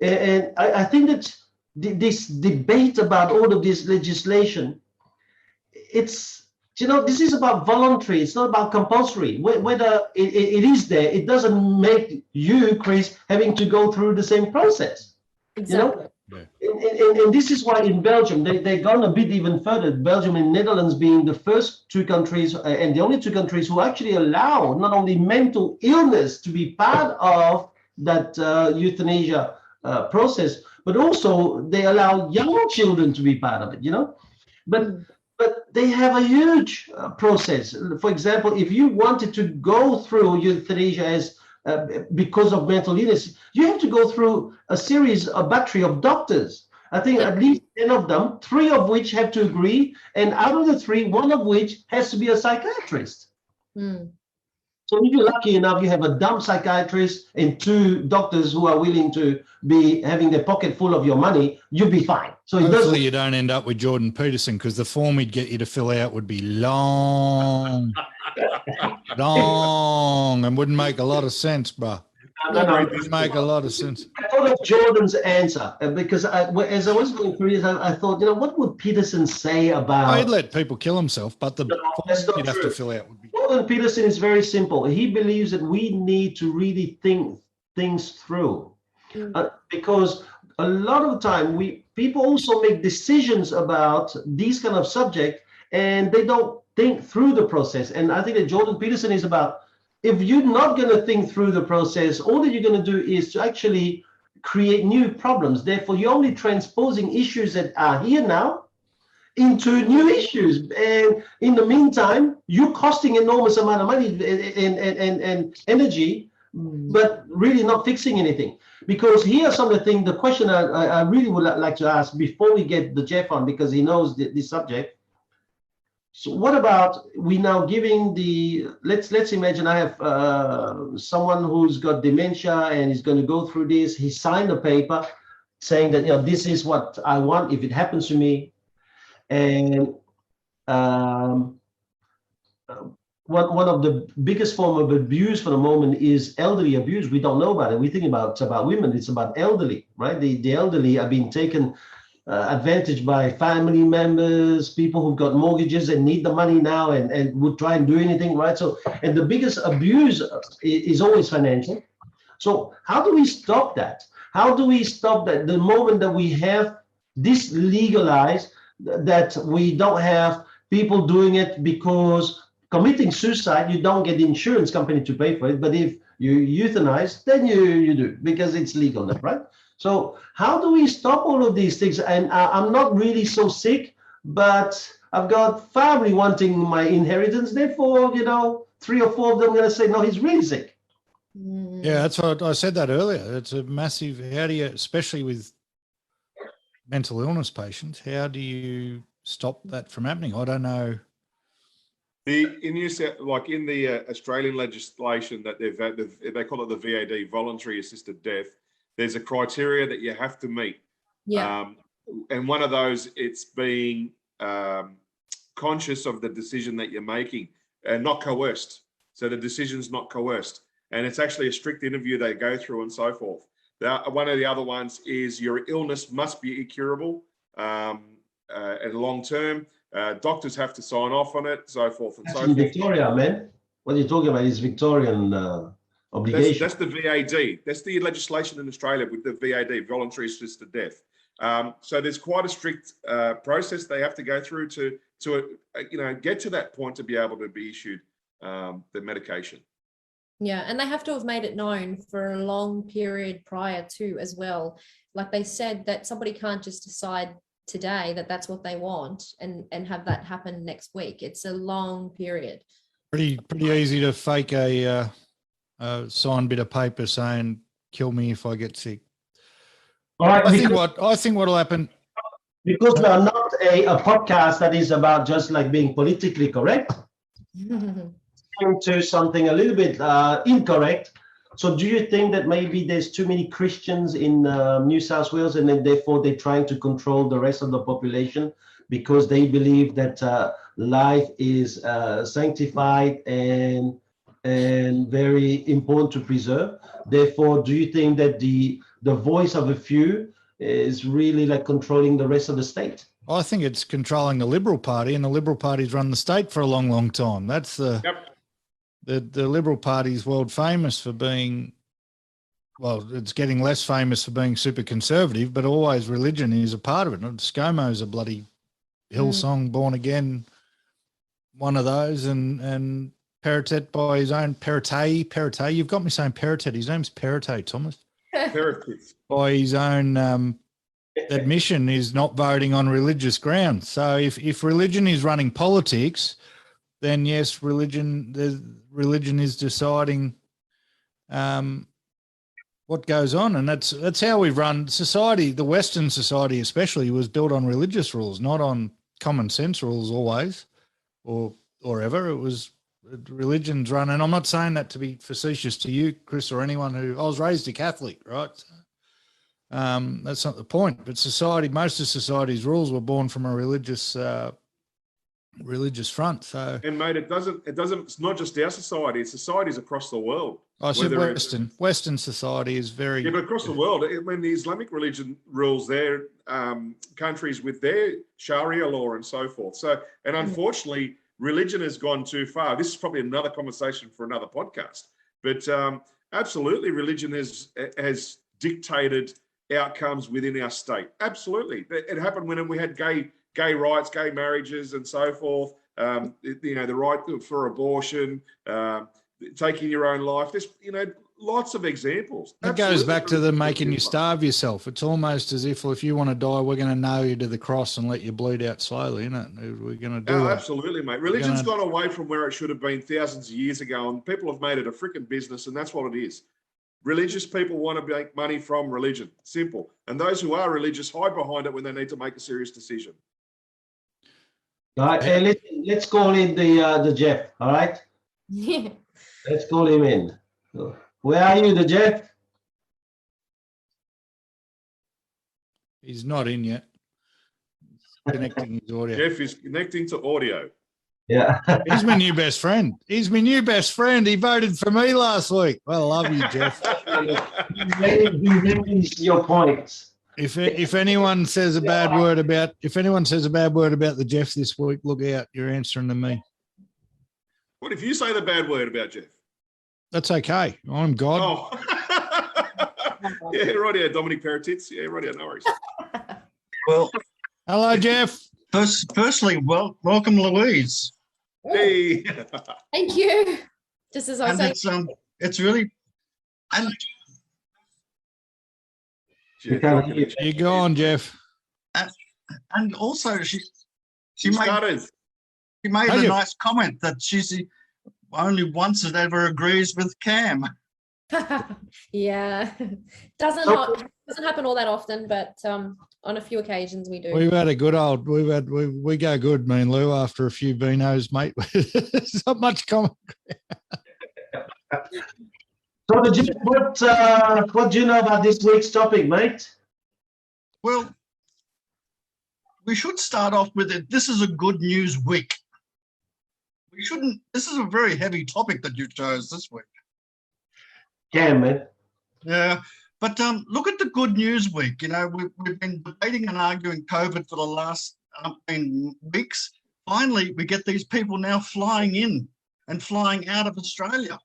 And I think that this debate about all of this legislation, it's, this is about voluntary. It's not about compulsory. Whether it is there, it doesn't make you, Chris, having to go through the same process. Exactly. And this is why in Belgium, they've gone a bit even further. Belgium and Netherlands being the first two countries and the only two countries who actually allow not only mental illness to be part of that euthanasia process, but also they allow young children to be part of it, But they have a huge process. For example, if you wanted to go through euthanasia as because of mental illness, you have to go through a battery of doctors. I think at least 10 of them, 3 of which have to agree, and out of the 3, 1 of which has to be a psychiatrist. So if you're lucky enough, you have a dumb psychiatrist and 2 doctors who are willing to be having their pocket full of your money, you'll be fine. So hopefully you don't end up with Jordan Peterson, because the form he'd get you to fill out would be long, long, and wouldn't make a lot of sense, bro. Wouldn't make a lot of sense. I thought of Jordan's answer because as I was going through it, I thought, what would Peterson say about? I'd let people kill himself, but the form you'd have to fill out would be. Jordan Peterson is very simple. He believes that we need to really think things through, because a lot of the time people also make decisions about these kind of subjects and they don't think through the process. And I think that Jordan Peterson is about, if you're not going to think through the process, all that you're going to do is to actually create new problems. Therefore, you're only transposing issues that are here now into new issues. And in the meantime, you're costing enormous amount of money and energy, but really not fixing anything. Because here's something, the question I really would like to ask before we get the Jeff on, because he knows this subject. So what about we now giving let's imagine I have someone who's got dementia and is going to go through this. He signed a paper saying that, this is what I want if it happens to me. And one of the biggest form of abuse for the moment is elderly abuse. We don't know about it. We think it's about women. It's about elderly, right? The elderly are being taken advantage by family members, people who've got mortgages and need the money now and would try and do anything, right? So, and the biggest abuse is always financial. So how do we stop that? How do we stop that the moment that we have this legalized, that we don't have people doing it because committing suicide, you don't get the insurance company to pay for it. But if you euthanize, then you do, because it's legal now, right? So how do we stop all of these things? And I'm not really so sick, but I've got family wanting my inheritance. Therefore, 3 or 4 of them are going to say, no, he's really sick. Yeah, that's what I said that earlier. It's a massive, how do you, especially with mental illness patients, how do you stop that from happening? I don't know. In the Australian legislation that they call it the VAD, voluntary assisted death, there's a criteria that you have to meet. Yeah. And one of those, it's being conscious of the decision that you're making and not coerced. So the decision's not coerced. And it's actually a strict interview they go through and so forth. One of the other ones is your illness must be incurable and long term. Doctors have to sign off on it, so forth and so forth. Victoria, man. What you're talking about is Victorian obligation. That's the VAD. That's the legislation in Australia with the VAD, voluntary assisted death. So there's quite a strict process they have to go through to get to that point to be able to be issued the medication. Yeah, and they have to have made it known for a long period prior to as well. Like they said that somebody can't just decide today that that's what they want and have that happen next week. It's a long period. Pretty easy to fake a signed bit of paper saying kill me if I get sick. All right, I think what'll happen, because we are not a podcast that is about just like being politically correct into something a little bit incorrect. So do you think that maybe there's too many Christians in New South Wales and then therefore they're trying to control the rest of the population because they believe that life is sanctified and and very important to preserve. Therefore, do you think that the voice of a few is really like controlling the rest of the state? I think it's controlling the Liberal Party, and the Liberal Party's run the state for a long, long time. That's the Liberal Party's world famous for being, well, it's getting less famous for being super conservative, but always religion is a part of it. ScoMo's a bloody Hillsong, born again, one of those, and Perrottet by his own Perrottet. You've got me saying Perrottet. His name's Perrottet, Thomas. Perrottet. By his own admission, is not voting on religious grounds. So if religion is running politics, then yes, religion is deciding what goes on, and that's how we've run society. The Western society, especially, was built on religious rules, not on common sense rules always, or ever. It was religion's run, and I'm not saying that to be facetious to you, Chris, or anyone who. I was raised a Catholic, right? That's not the point. But society, most of society's rules were born from a religious front. So, and mate, it doesn't. It's not just our society. It's societies across the world. I said Western society is very but across the world. When the Islamic religion rules their countries with their Sharia law and so forth. So, and unfortunately, religion has gone too far. This is probably another conversation for another podcast. But absolutely, religion has dictated outcomes within our state. Absolutely, it happened when we had gay rights, gay marriages, and so forth. The right for abortion, taking your own life. There's lots of examples. It goes back to them making you starve yourself. It's almost as if you want to die, we're going to nail you to the cross and let you bleed out slowly, isn't it? We're going to do it. Absolutely, mate. Religion's gone away from where it should have been thousands of years ago, and people have made it a freaking business, and that's what it is. Religious people want to make money from religion. Simple. And those who are religious hide behind it when they need to make a serious decision. All right, let's call in the Jeff, all right? Yeah. Let's call him in. Where are you, the Jeff? He's not in yet. He's connecting his audio. Jeff is connecting to audio. Yeah. He's my new best friend. He voted for me last week. Well, I love you, Jeff. Your points. If anyone says a bad word about the Jeff this week, look out. You're answering to me. What if you say the bad word about Jeff? That's okay. I'm God. Oh. Yeah, right here, Dominic Perrottet. Yeah, right here, no worries. Well, hello, Jeff. Firstly, welcome, Louise. Hey. Thank you. Just as I was saying. It's really, and you go on, Jeff. And also she made How a you? nice comment that she's only once that ever agrees with Cam. Yeah, doesn't happen all that often, but on a few occasions we do. We've had a good old. We go good, me and Lou, after a few vinos, mate. There's not much common. So, what do you know about this week's topic, mate? Well, we should start off with it. This is a good news week. We shouldn't. This is a very heavy topic that you chose this week. Yeah, man. Yeah, but look at the good news week. We've been debating and arguing COVID for the last weeks. Finally, we get these people now flying in and flying out of Australia.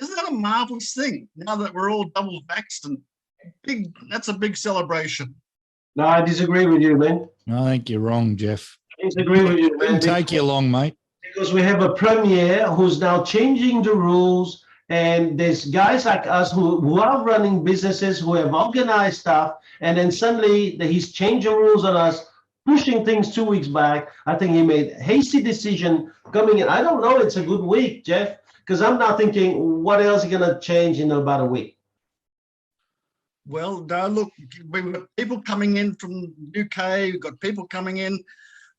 Isn't that a marvelous thing? Now that we're all double vaxxed, and that's a big celebration. No, I disagree with you, man. I think you're wrong, Jeff. I disagree with you, man. Didn't take you long, mate. Because we have a premier who's now changing the rules, and there's guys like us who are running businesses, who have organized stuff, and then suddenly he's changed the rules on us, pushing things 2 weeks back. I think he made a hasty decision coming in. I don't know. It's a good week, Jeff, because I'm now thinking, what else is going to change in about a week? Well, no, look, we've got people coming in from the UK. We've got people coming in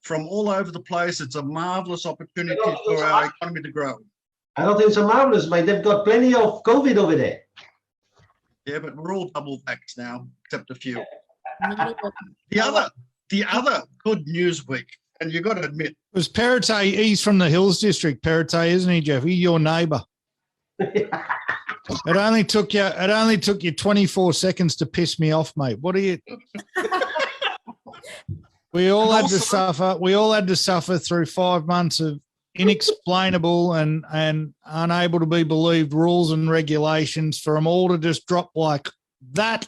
from all over the place. It's a marvelous opportunity for our economy to grow. I don't think it's a marvelous, mate. They've got plenty of COVID over there. Yeah, but we're all double vaxxed now, except a few. The other good news week, and you've got to admit, It was Perrottet. He's from the Hills District, Perrottet, isn't he, Jeff? He's your neighbour. It only took you 24 seconds to piss me off, mate. What are you? We all had to suffer. We all had to suffer through 5 months of inexplainable and unable to be believed rules and regulations for them all to just drop like that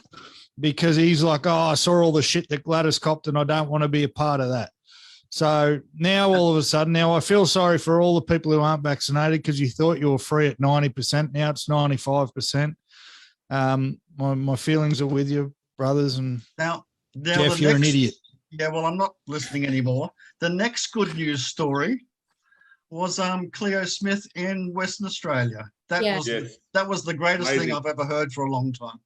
because he's like, oh, I saw all the shit that Gladys copped and I don't want to be a part of that. So now all of a sudden, now I feel sorry for all the people who aren't vaccinated because you thought you were free at 90%. Now it's 95%. My feelings are with you, brothers. And now Jeff, you're an idiot. Yeah, well, I'm not listening anymore. The next good news story was Cleo Smith in Western Australia. That was the greatest thing I've ever heard for a long time.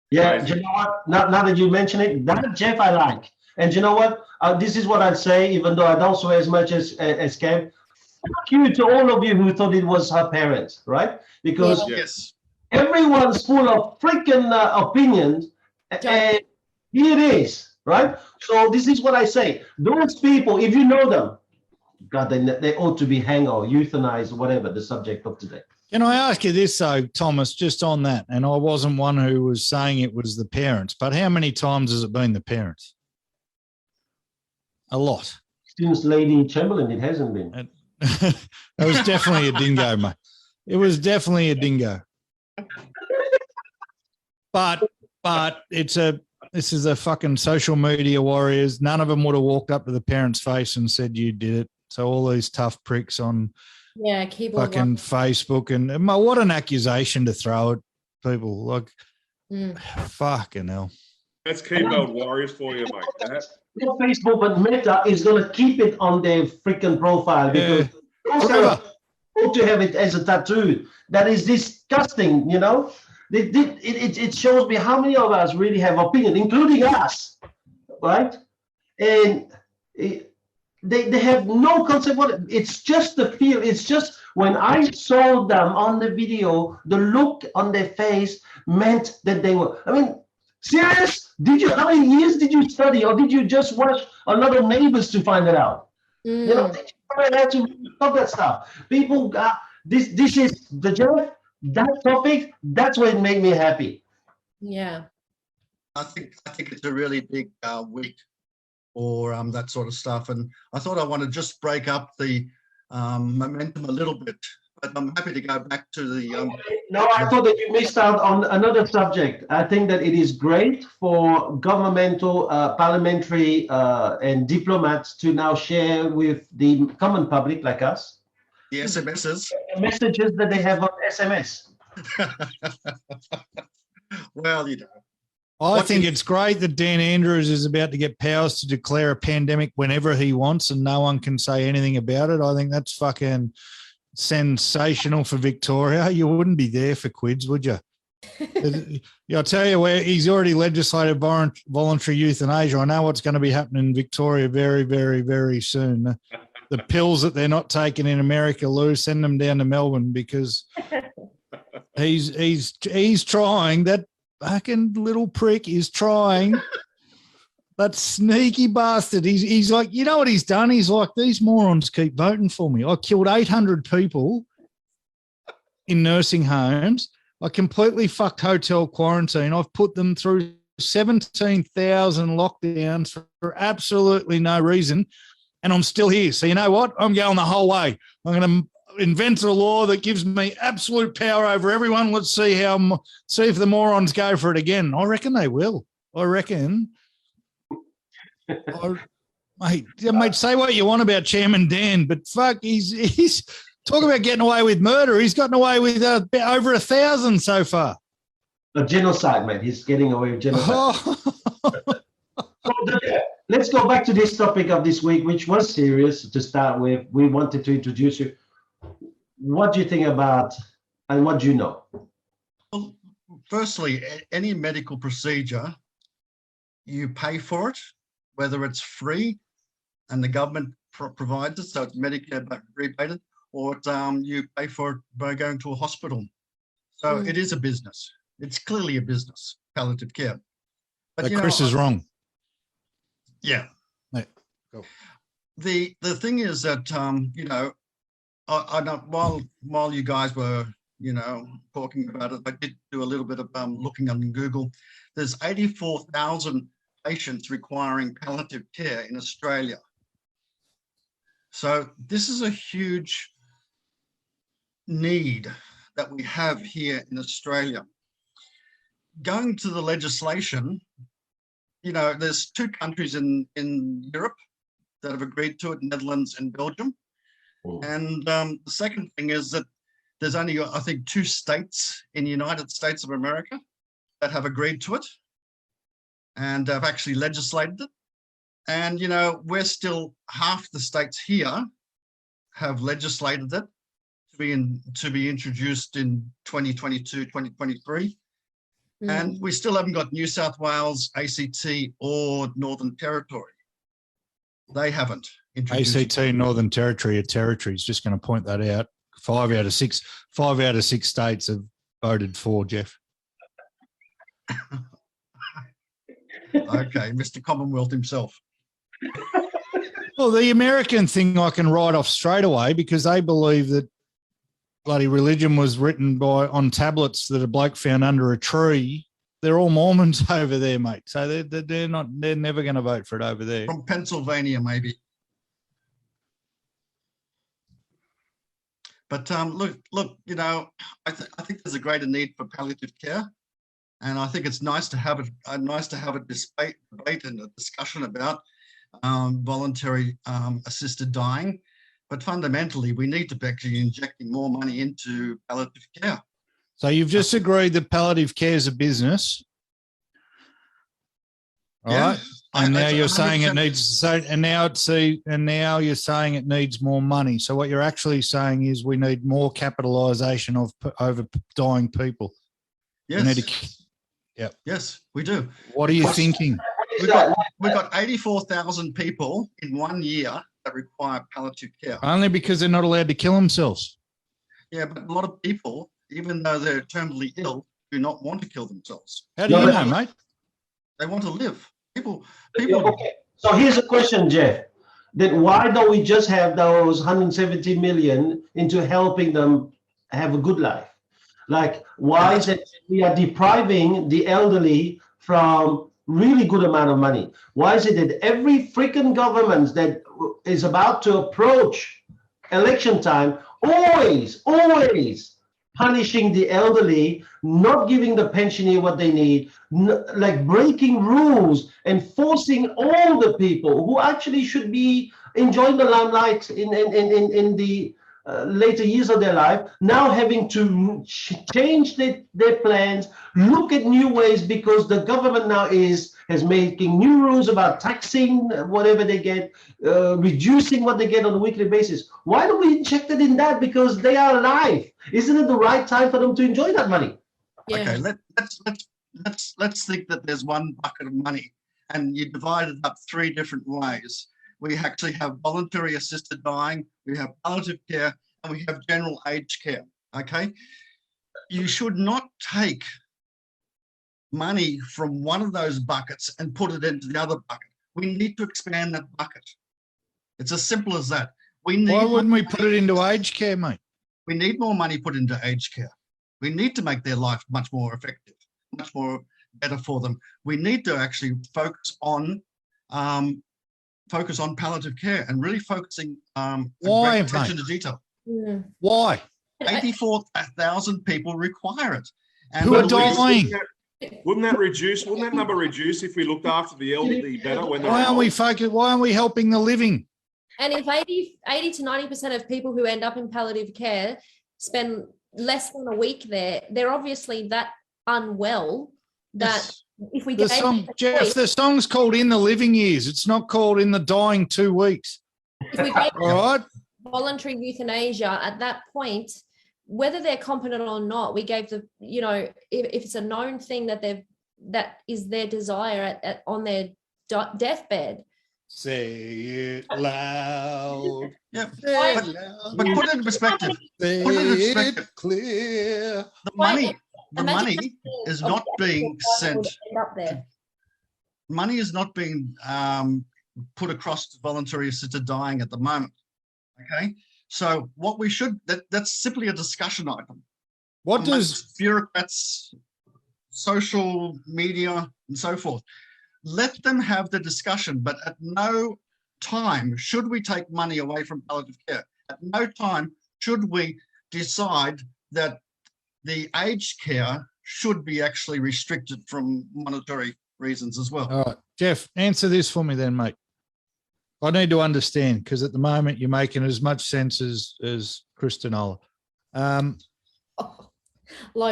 Yeah, do you know what? Now that you mention it, that Jeff I like. And you know what? This is what I'd say, even though I don't swear as much as Cam. Fuck you to all of you who thought it was her parents, right? Because everyone's full of freaking opinions, and here it is, right? So this is what I say. Those people, if you know them, God, they ought to be hanged or euthanized, whatever the subject of today. Can I ask you this, though, Thomas, just on that? And I wasn't one who was saying it was the parents, but how many times has it been the parents? A lot. Since Lady Chamberlain, it hasn't been. It was definitely a dingo, mate. It was definitely a dingo. But this is a fucking social media warriors. None of them would have walked up to the parents' face and said you did it. So all these tough pricks on fucking Facebook and what an accusation to throw at people. Like fucking hell. That's keyboard warriors for you, mate. Facebook, but Meta is going to keep it on their freaking profile because to have it as a tattoo. That is disgusting, you know. It shows me how many of us really have opinion, including us, right? And they have no concept what it's just the feel. It's just when I saw them on the video, the look on their face meant that they were. I mean, serious? How many years did you study, or did you just watch a lot of Neighbors to find it out? You know, you have to talk that stuff. People got this is the job. That topic. That's what made me happy. Yeah. I think it's a really big week for that sort of stuff, and I thought I want to just break up the momentum a little bit. But I'm happy to go back to the. No, I thought that you missed out on another subject. I think that it is great for governmental, parliamentary, and diplomats to now share with the common public like us the SMSs, the messages that they have on SMS. Well, you know. I think it's great that Dan Andrews is about to get powers to declare a pandemic whenever he wants and no one can say anything about it. I think that's fucking sensational for Victoria. You wouldn't be there for quids, would you? I'll tell you where he's already legislated voluntary euthanasia. I know what's going to be happening in Victoria very, very, very soon. The pills that they're not taking in America, Lou, send them down to Melbourne because he's trying. That fucking little prick is trying. That sneaky bastard. He's like, you know what he's done? He's like, these morons keep voting for me. I killed 800 people in nursing homes. I completely fucked hotel quarantine. I've put them through 17,000 lockdowns for absolutely no reason, and I'm still here. So you know what? I'm going the whole way. I'm going to invent a law that gives me absolute power over everyone. Let's see if the morons go for it again. I reckon they will. I reckon. Mate, say what you want about Chairman Dan, but fuck, he's talking about getting away with murder. He's gotten away with over 1,000 so far. A genocide, mate. He's getting away with genocide. Let's go back to this topic of this week, which was serious to start with. We wanted to introduce you. What do you think about, and what do you know? Well, firstly, any medical procedure, you pay for it, whether it's free and the government provides it, so it's Medicare rebated, or you pay for it by going to a hospital. So it is a business. It's clearly a business, palliative care. But Chris is wrong. Yeah. Right. Go. The thing is that, I know while you guys were talking about it. I did do a little bit of looking on Google. There's 84,000 patients requiring palliative care in Australia. So this is a huge need that we have here in Australia. Going to the legislation, there's 2 countries in Europe that have agreed to it, Netherlands and Belgium. And the second thing is that there's only, I think, 2 states in the United States of America that have agreed to it and have actually legislated it. And, we're still, half the states here have legislated it to be introduced in 2022, 2023. And we still haven't got New South Wales, ACT or Northern Territory. They haven't introduced ACT and Northern Territory are territories. Just going to point that out. 5 out of 6 states have voted for, Jeff. Okay, Mr. Commonwealth himself. Well, the American thing I can write off straight away because they believe that bloody religion was written on tablets that a bloke found under a tree. They're all Mormons over there, mate. So they're never going to vote for it over there. From Pennsylvania, maybe. But look, I think there's a greater need for palliative care, and I think it's nice to have a debate and a discussion about voluntary assisted dying. But fundamentally, we need to be actually injecting more money into palliative care. So you've just agreed that palliative care is a business, all right? And now you're saying it needs. And now you're saying it needs more money. So what you're actually saying is we need more capitalisation over dying people. Yes. Yep. Yes, we do. What are you thinking? We've got 84,000 people in 1 year that require palliative care. Only because they're not allowed to kill themselves. Yeah, but a lot of people, even though they're terminally ill, do not want to kill themselves. How do you know, mate? They want to live. People. Okay. So here's a question, Jeff. Then why don't we just have those 170 million into helping them have a good life? Like, why is it we are depriving the elderly from really good amount of money? Why is it that every freaking government that is about to approach election time always punishing the elderly, not giving the pensioner what they need, like breaking rules and forcing all the people who actually should be enjoying the limelight in the later years of their life, now having to change their plans, look at new ways because the government now is making new rules about taxing whatever they get, reducing what they get on a weekly basis. Why don't we inject it in that? Because they are alive. Isn't it the right time for them to enjoy that money? Yeah. Okay, let's think that there's one bucket of money and you divide it up 3 different ways. We actually have voluntary assisted dying, we have palliative care, and we have general aged care, okay? You should not take money from one of those buckets and put it into the other bucket. We need to expand that bucket. It's as simple as that. Why wouldn't we put it into aged care, mate? We need more money put into aged care. We need to make their life much more effective, much more better for them. We need to actually focus on palliative care and really focusing Why, attention mate? to detail. Yeah. Why? 84,000 people require it. And Who are Louise, dying? Wouldn't that number reduce if we looked after the elderly better when they're Why aren't we old? focused? Why aren't we helping the living? And if 80 to 90% of people who end up in palliative care spend less than a week there, they're obviously that unwell that Yes. if we The gave song, them a Jeff, choice, the song's called "In the Living Years." It's not called "In the Dying 2 Weeks." if we gave All right. voluntary euthanasia at that point, whether they're competent or not, we gave the, if it's a known thing that is their desire on their deathbed. Say it loud. Yeah. Say But, it loud. but put it in perspective. Say put it in it perspective. clear. The Why- money Imagine is of not what being people sent. would end up there. Money is not being put across to voluntary assisted dying at the moment. Okay. So what we should, that's simply a discussion item. What does amongst bureaucrats, social media, and so forth. Let them have the discussion, but at no time should we take money away from palliative care. At no time should we decide that the aged care should be actually restricted from monetary reasons as well. all right, Jeff, answer this for me then, mate. I need to understand, because at the moment you're making as much sense as Christinola. Low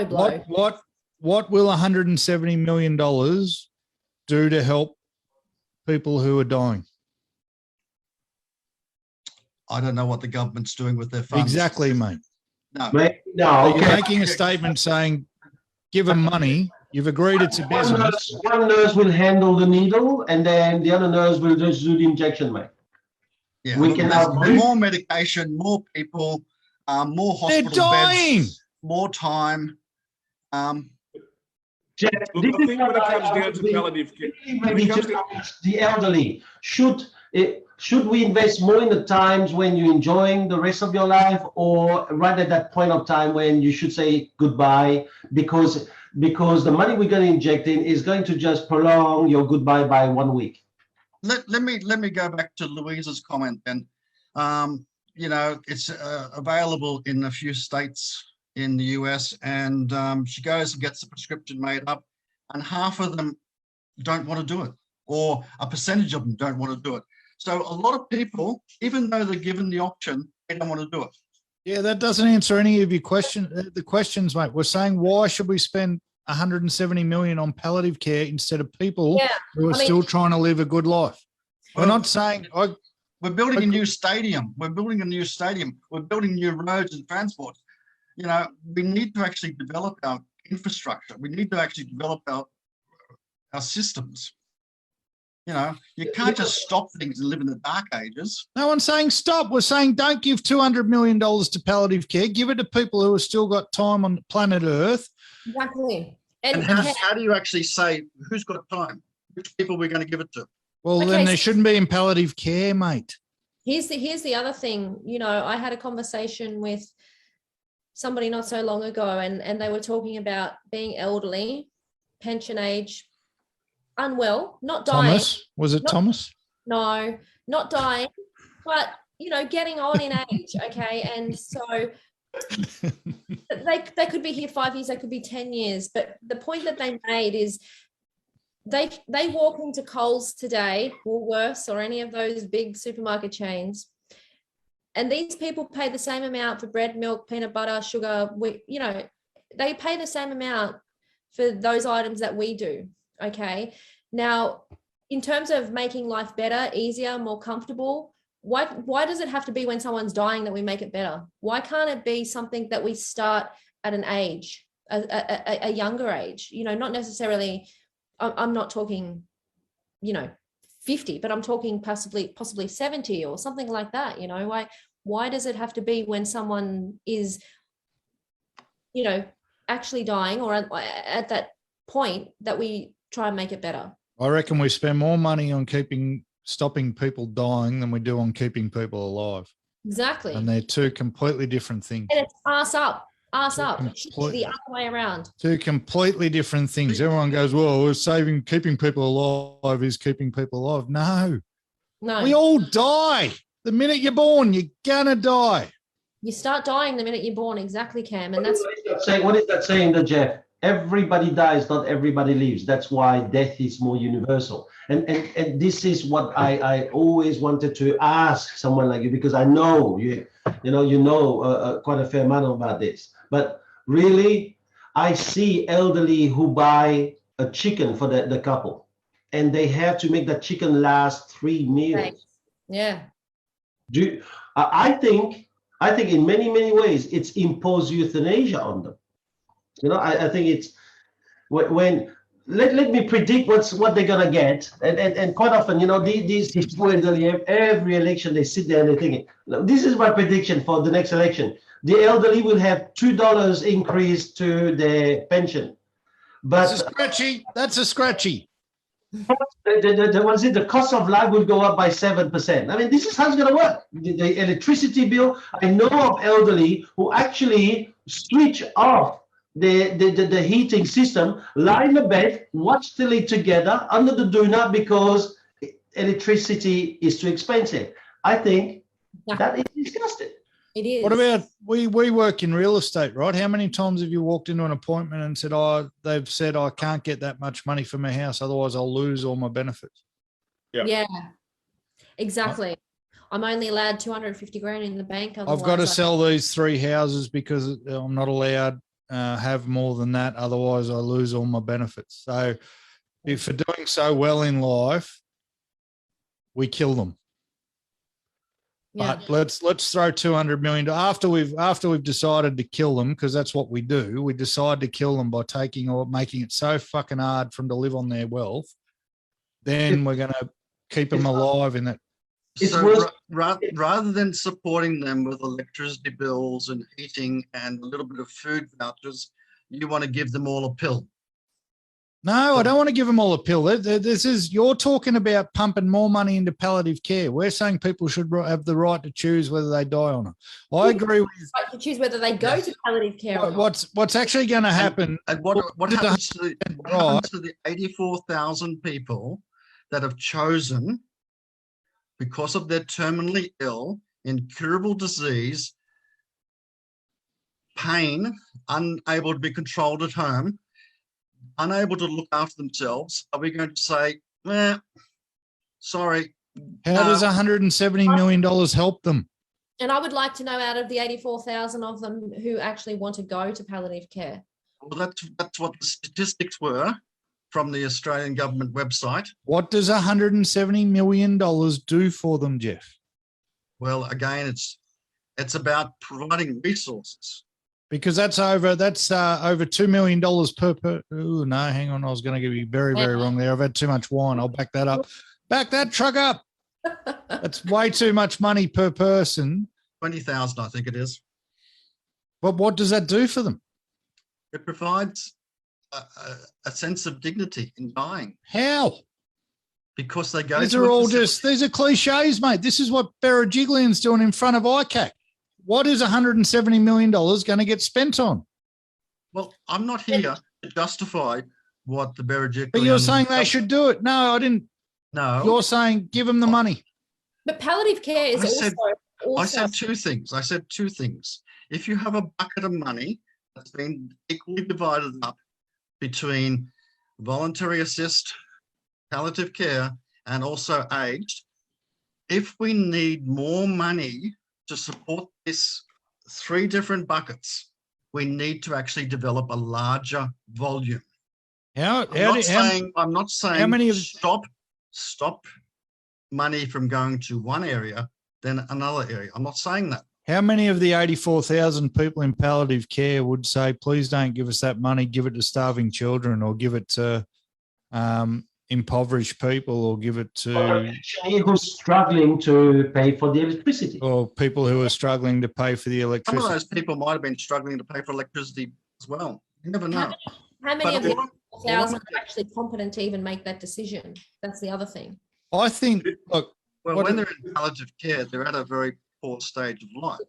blow. What will $170 million do to help people who are dying? I don't know what the government's doing with their funds. Exactly, mate. No. No, You're okay. making a statement saying, give them money. You've agreed it's a business. One nurse will handle the needle, and then the other nurse will just do the injection, mate. Yeah, We look, can there's have more medication, more people, more They're hospital dying. beds, more time. Jeff, Look, this I is think when it what comes I down to think palliative care, really when maybe it comes just to- the elderly. Should we invest more in the times when you're enjoying the rest of your life, or right at that point of time when you should say goodbye, because the money we're going to inject in is going to just prolong your goodbye by 1 week. Let me go back to Louise's comment then. It's available in a few states in the US, and she goes and gets the prescription made up, and half of them don't want to do it, or a percentage of them don't want to do it. So a lot of people, even though they're given the option, they don't want to do it. Yeah, that doesn't answer any of your the questions, mate. We're saying, why should we spend 170 million on palliative care instead of people who are still trying to live a good life? We're not saying we're building a new stadium. We're building a new stadium. We're building new roads and transport. We need to actually develop our infrastructure. We need to actually develop our systems. You can't just stop things and live in the dark ages. no one's saying stop. We're saying don't give $200 million to palliative care. Give it to people who have still got time on planet Earth. Exactly. And how do you actually say who's got time? Which people we're going to give it to? Well, then they shouldn't be in palliative care, mate. Here's the other thing. I had a conversation with somebody not so long ago, and they were talking about being elderly, pension age, unwell, not dying. Thomas, was it Thomas? No, not dying, but getting on in age. Okay, and so they could be here 5 years, they could be 10 years, but the point that they made is they walk into Coles today, Woolworths, or any of those big supermarket chains, and these people pay the same amount for bread, milk, peanut butter, sugar. They pay the same amount for those items that we do. Okay. Now, in terms of making life better, easier, more comfortable, why does it have to be when someone's dying that we make it better? Why can't it be something that we start at an age, a younger age? Not necessarily, I'm not talking, 50, but I'm talking possibly 70 or something like that. Why does it have to be when someone is, actually dying, or at that point that we try and make it better? I reckon we spend more money on stopping people dying than we do on keeping people alive. Exactly. And they're two completely different things. And it's ass up. It should be the other way around. Two completely different things. Everyone goes, well, keeping people alive is keeping people alive. No. We all die. The minute you're born, you're gonna die. You start dying the minute you're born. Exactly, Cam. And that's What is that saying, Jeff? Everybody dies, not everybody lives. That's why death is more universal. And this is what I always wanted to ask someone like you, because I know you know quite a fair amount about this. But really, I see elderly who buy a chicken for the couple, and they have to make that chicken last 3 meals. right. Yeah. I think in many ways it's imposed euthanasia on them. I think it's when let me predict what they're gonna get, and quite often, these people every election they sit there and they're thinking, this is my prediction for the next election. The elderly will have $2 increase to their pension, but that's a scratchy. The cost of life will go up by 7%. I mean, this is how it's going to work. The electricity bill. I know of elderly who actually switch off the heating system, lie in the bed, watch TV together under the doona because electricity is too expensive. I think that is disgusting. It is. What about we work in real estate, right? How many times have you walked into an appointment and said, "Oh, they've said I can't get that much money for my house, otherwise I'll lose all my benefits." Yeah, exactly. I'm only allowed 250 grand in the bank. I've got to sell these 3 houses because I'm not allowed have more than that, otherwise I lose all my benefits. So, if for doing so well in life, we kill them. Yeah. But let's throw 200 million after we've decided to kill them, because that's what we do. We decide to kill them by taking or making it so fucking hard for them to live on their wealth. Then we're going to keep them alive in that. So rather than supporting them with electricity bills and heating and a little bit of food vouchers, you want to give them all a pill. No, I don't want to give them all a pill. You're talking about pumping more money into palliative care. We're saying people should have the right to choose whether they die or not. I agree with right to choose whether they go to palliative care or not. What's actually going to happen. And what happens to the 84,000 people that have chosen, because of their terminally ill, incurable disease, pain, unable to be controlled at home, unable to look after themselves? Are we going to say, sorry? How does $170 million help them? And I would like to know, out of the 84,000 of them who actually want to go to palliative care. Well, that's what the statistics were from the Australian government website. What does $170 million do for them, Jeff? Well, again, it's about providing resources. Because that's over $2 million per. Oh no, hang on. I was going to give you very, very wrong there. I've had too much wine. I'll back that up. Back that truck up. That's way too much money per person. 20,000, I think it is. But what does that do for them? It provides a sense of dignity in dying. How? Because they go. These are cliches, mate. This is what Berejiklian's doing in front of ICAC. What is $170 million going to get spent on? Well, I'm not here to justify what the Berejiklian. But you're saying they should do it. No, I didn't. No. You're saying give them the money. But palliative care is I said two things. If you have a bucket of money that's been equally divided up between voluntary assist, palliative care, and also aged, if we need more money to support this 3 different buckets, we need to actually develop a larger volume. I'm not saying how many of stop money from going to one area, then another area. I'm not saying that. How many of the 84,000 people in palliative care would say, please don't give us that money, give it to starving children, or give it to impoverished people, or give it to who's struggling to pay for the electricity, or people who are struggling to pay for the electricity? Some of those people might have been struggling to pay for electricity as well. You never know. How many of the 1,000 are actually competent to even make that decision? That's the other thing. I think, look, when they're in palliative care, they're at a very poor stage of life.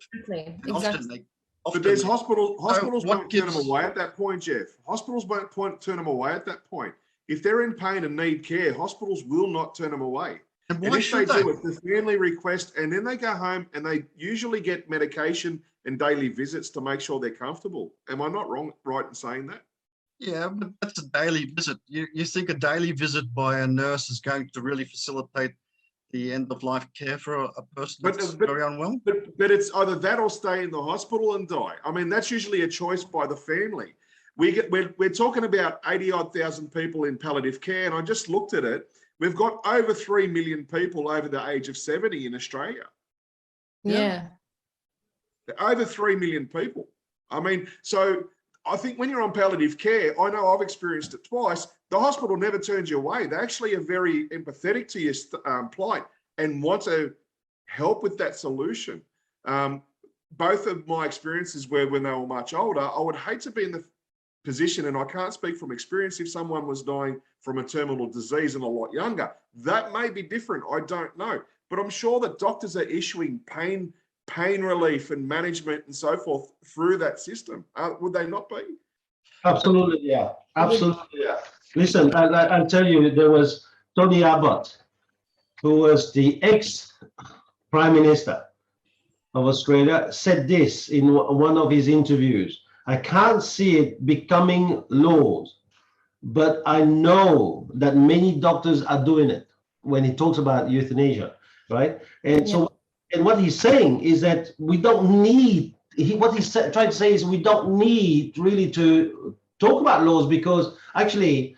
Exactly. But there's hospitals won't turn them away at that point, Jeff. Hospitals won't turn them away at that point. If they're in pain and need care, hospitals will not turn them away. And if they do it, the family request, and then they go home and they usually get medication and daily visits to make sure they're comfortable. Am I not right in saying that? Yeah, but that's a daily visit. You think a daily visit by a nurse is going to really facilitate the end of life care for a person that's very unwell? But it's either that or stay in the hospital and die. I mean, that's usually a choice by the family. We're talking about 80-odd thousand people in palliative care, and I just looked at it. We've got over 3 million people over the age of 70 in Australia. Yeah. Over 3 million people. I mean, so I think when you're on palliative care, I know I've experienced it twice, the hospital never turns you away. They actually are very empathetic to your plight and want to help with that solution. Both of my experiences were when they were much older. I would hate to be in the position, and I can't speak from experience, if someone was dying from a terminal disease and a lot younger. That may be different. I don't know. But I'm sure that doctors are issuing pain pain relief and management and so forth through that system. Would they not be? Absolutely, yeah. Absolutely, yeah. Listen, I'll tell you, there was Tony Abbott, who was the ex-prime minister of Australia, said this in one of his interviews. I can't see it becoming laws, but I know that many doctors are doing it when he talks about euthanasia, right? And so, and what he's saying is that we don't need, what he's trying to say is we don't need really to talk about laws, because actually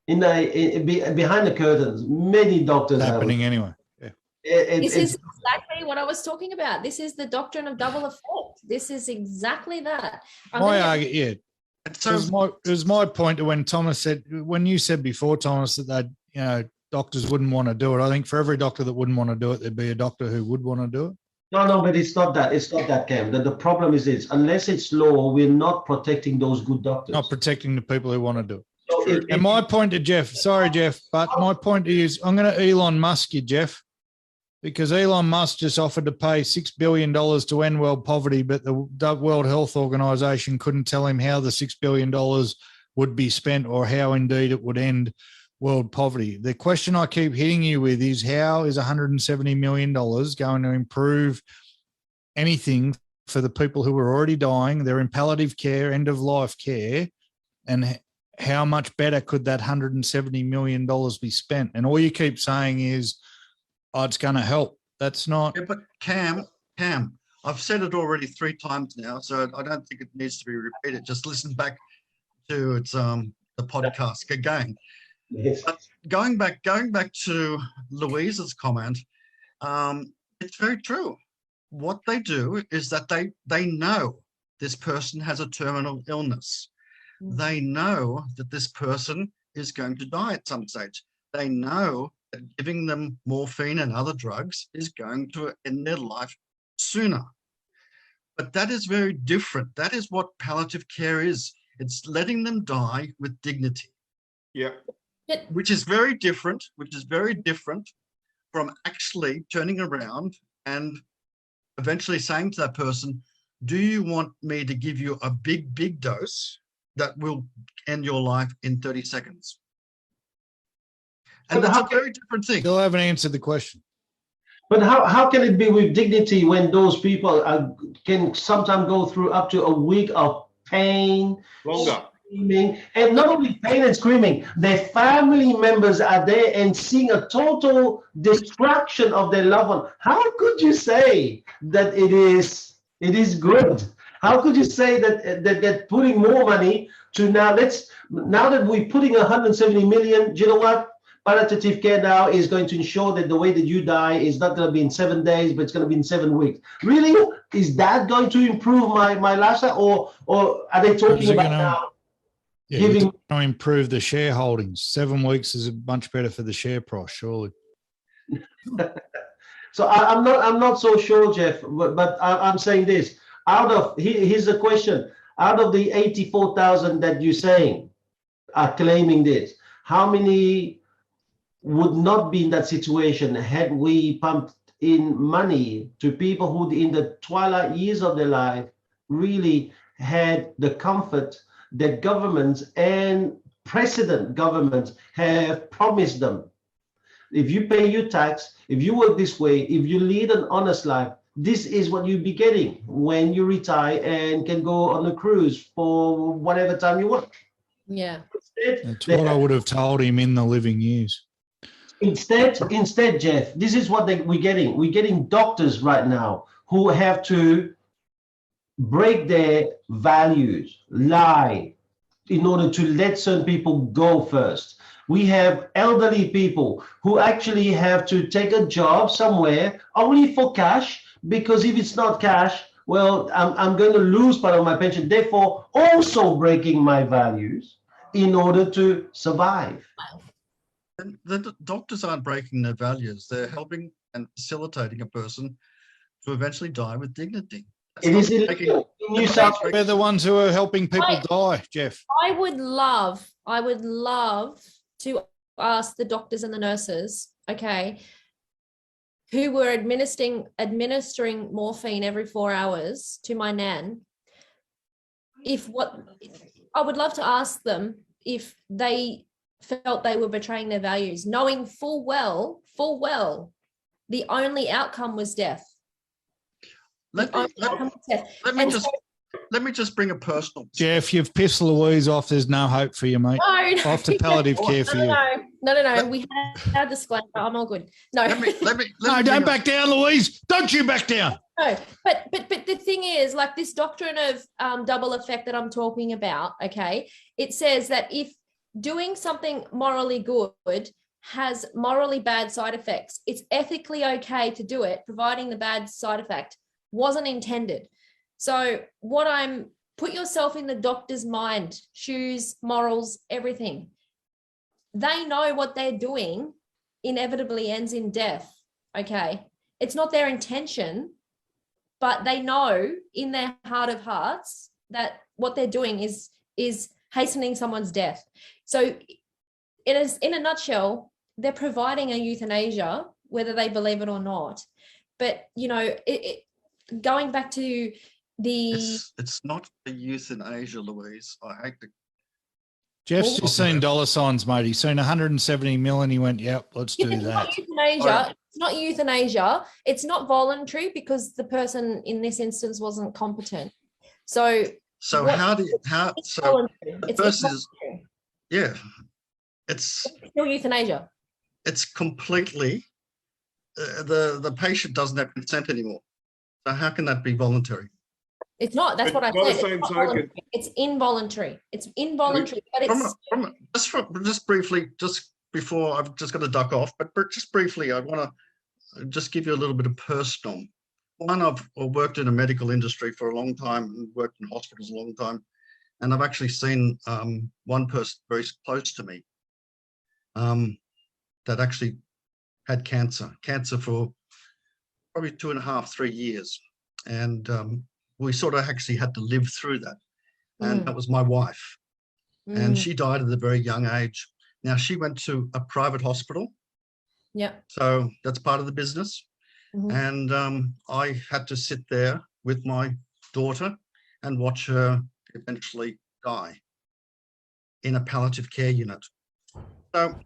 behind the curtains, many doctors It's are happening anyway. Yeah. This is exactly what I was talking about. This is the doctrine of double effect. This is exactly that. It was my point to when you said before, Thomas, that doctors wouldn't want to do it. I think for every doctor that wouldn't want to do it, there'd be a doctor who would want to do it. No, but it's not that. It's not that, Cam. The problem is this: unless it's law, we're not protecting those good doctors. Not protecting the people who want to do it. So And my point to Jeff, sorry, Jeff, but my point to you is I'm going to Elon Musk you, Jeff, because Elon Musk just offered to pay $6 billion to end world poverty, but the World Health Organization couldn't tell him how the $6 billion would be spent or how indeed it would end world poverty. The question I keep hitting you with is, how is $170 million going to improve anything for the people who are already dying? They're in palliative care, end of life care, and how much better could that $170 million be spent? And all you keep saying is, oh, it's going to help. That's not. Yeah, but Cam, I've said it already 3 times now, so I don't think it needs to be repeated. Just listen back to the podcast again. Yes. But going back to Louise's comment, it's very true. What they do is that they know this person has a terminal illness. They know that this person is going to die at some stage. They know that giving them morphine and other drugs is going to end their life sooner. But that is very different. That is what palliative care is. It's letting them die with dignity. Yeah. Which is very different from actually turning around and eventually saying to that person, do you want me to give you a big dose that will end your life in 30 seconds? And that's a very different thing. Still haven't answered the question. But how can it be with dignity when those people can sometimes go through up to a week of pain, Longer. screaming, and not only pain and screaming, their family members are there and seeing a total destruction of their loved one? How could you say that it is good? How could you say that putting more money to now that we're putting 170 million, do you know what? Palliative care now is going to ensure that the way that you die is not going to be in 7 days, but it's going to be in 7 weeks. Really? Is that going to improve my lifestyle, or are they talking about now? Yeah, it's going to improve the shareholdings. 7 weeks is much better for the share price, surely. So I'm not so sure, Jeff, but I'm saying this. Here's the question. Out of the 84,000 that you're saying are claiming this, how many would not be in that situation had we pumped in money to people who in the twilight years of their life really had the comfort that governments and precedent governments have promised them? If you pay your tax, if you work this way, if you lead an honest life, this is what you'll be getting when you retire and can go on a cruise for whatever time you want. Yeah. That's what I would have told him in the living years. Instead, Jeff, this is what we're getting. We're getting doctors right now who have to break their values, lie, in order to let certain people go first. We have elderly people who actually have to take a job somewhere only for cash, because if it's not cash, well, I'm going to lose part of my pension, therefore also breaking my values in order to survive. And the doctors aren't breaking their values. They're helping and facilitating a person to eventually die with dignity. It is illegal. We're the ones who are helping people die, Jeff. I would love to ask the doctors and the nurses, okay, who were administering morphine every 4 hours to my nan, I would love to ask them if they felt they were betraying their values, knowing full well, the only outcome was death. Let me just bring a personal. Jeff, you've pissed Louise off. There's no hope for you, mate. No. Off to palliative care for you. No. We had our disclaimer. I'm all good. No. No, don't back down, Louise. Don't you back down. No, but the thing is, like this doctrine of double effect that I'm talking about, okay, it says that if doing something morally good has morally bad side effects, it's ethically okay to do it, providing the bad side effect wasn't intended. So put yourself in the doctor's mind, shoes, morals, everything. They know what they're doing inevitably ends in death, okay? It's not their intention, but they know in their heart of hearts that what they're doing is hastening someone's death. So in a nutshell, they're providing a euthanasia, whether they believe it or not. But, you know, going back to it's not a euthanasia, Louise. I hate to. Jeff's just seen dollar signs, mate. He's seen 170 million. He went, yep, let's do that. It's not euthanasia. It's not voluntary because the person in this instance wasn't competent. So the first is, yeah, it's still euthanasia. It's completely, the patient doesn't have consent anymore. So how can that be voluntary? It's not. That's what I said. It's involuntary. It's involuntary. But it's just briefly, just before I've just got to duck off, but just briefly, I want to just give you a little bit of personal. One, I've worked in a medical industry for a long time and worked in hospitals a long time, and I've actually seen one person very close to me that actually had cancer for probably 2.5, 3 years, and we sort of actually had to live through that. And that was my wife. And she died at a very young age. Now, she went to a private hospital. Yeah. So that's part of the business. And I had to sit there with my daughter and watch her eventually die in a palliative care unit. So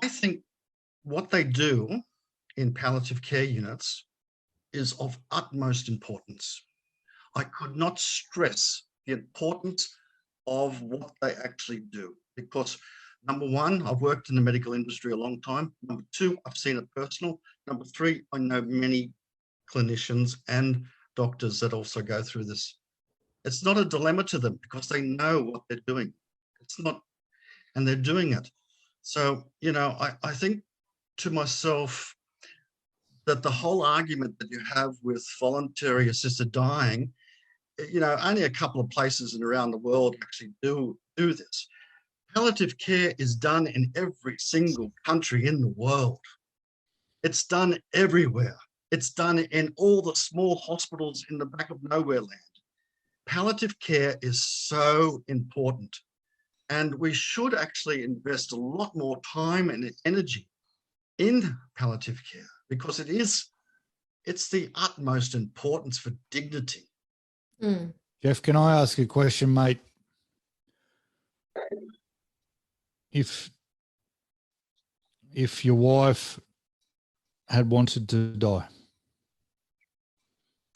I think what they do in palliative care units is of utmost importance. I could not stress the importance of what they actually do because, number one, I've worked in the medical industry a long time. Number two, I've seen it personal. Number three, I know many clinicians and doctors that also go through this. It's not a dilemma to them because they know what they're doing. It's not, and they're doing it. So, you know, I think to myself that the whole argument that you have with voluntary assisted dying, you know, only a couple of places and around the world actually do this. Palliative care is done in every single country in the world. It's done everywhere. It's done in all the small hospitals in the back of nowhere land. Palliative care is so important. And we should actually invest a lot more time and energy in palliative care because it's the utmost importance for dignity. Jeff, can I ask a question, mate? If your wife had wanted to die.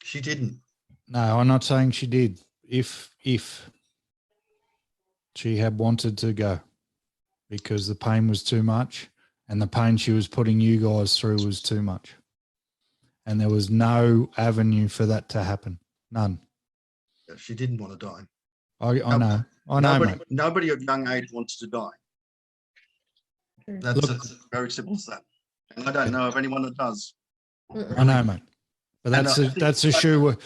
She didn't. No, I'm not saying she did. If she had wanted to go because the pain was too much and the pain she was putting you guys through was too much and there was no avenue for that to happen. None. She didn't want to die. I know, mate. Nobody of young age wants to die. That's very simple as that. And I don't know of anyone that does. I know, mate. But that's a shoe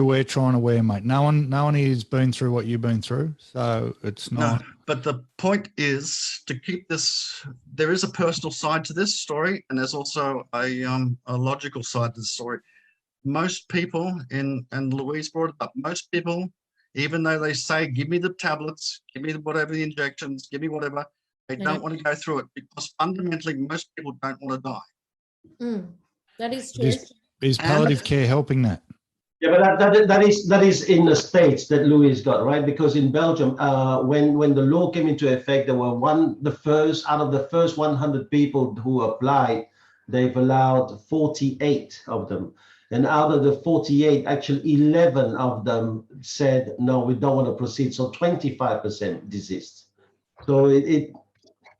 we're trying to wear, mate. No one here's been through what you've been through, so it's not. No, but the point is to keep this. There is a personal side to this story, and there's also a logical side to the story. Most people, and Louise brought it up, most people, even though they say, give me the tablets, give me whatever the injections, give me whatever, they don't want to go through it because fundamentally most people don't want to die. That is true. Is palliative care helping that? Yeah, but that is in the States that Louise got, right? Because in Belgium, when the law came into effect, there were out of the first 100 people who applied, they've allowed 48 of them. And out of the 48, actually 11 of them said, no, we don't want to proceed. So 25% desist. So I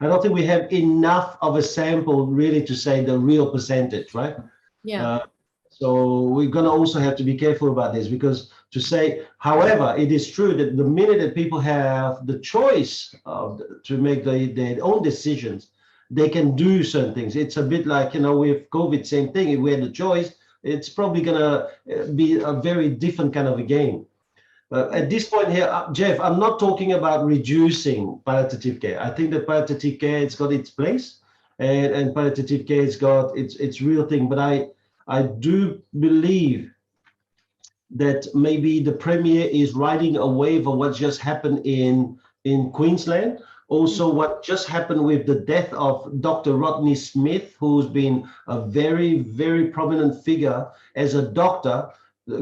don't think we have enough of a sample really to say the real percentage, right? Yeah. So we're going to also have to be careful about this, because to say, however, it is true that the minute that people have the choice to make their own decisions, they can do certain things. It's a bit like, with COVID, same thing. If we had the choice, it's probably going to be a very different kind of a game. At this point here, Jeff, I'm not talking about reducing palliative care. I think that palliative care, it's got its place, and palliative care has got its real thing. But I do believe that maybe the Premier is riding a wave of what just happened in Queensland. Also, what just happened with the death of Dr. Rodney Smith, who's been a very, very prominent figure as a doctor,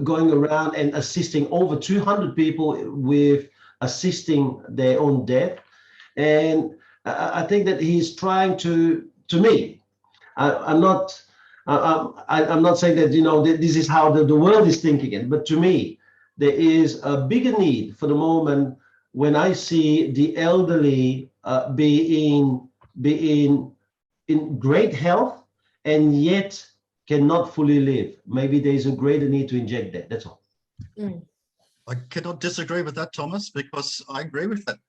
going around and assisting over 200 people with assisting their own death. And I think that he's trying to me, I'm not saying that, this is how the world is thinking it, but to me, there is a bigger need for the moment when I see the elderly being in great health and yet cannot fully live. Maybe there's a greater need to inject that. That's all. I cannot disagree with that, Thomas, because I agree with that.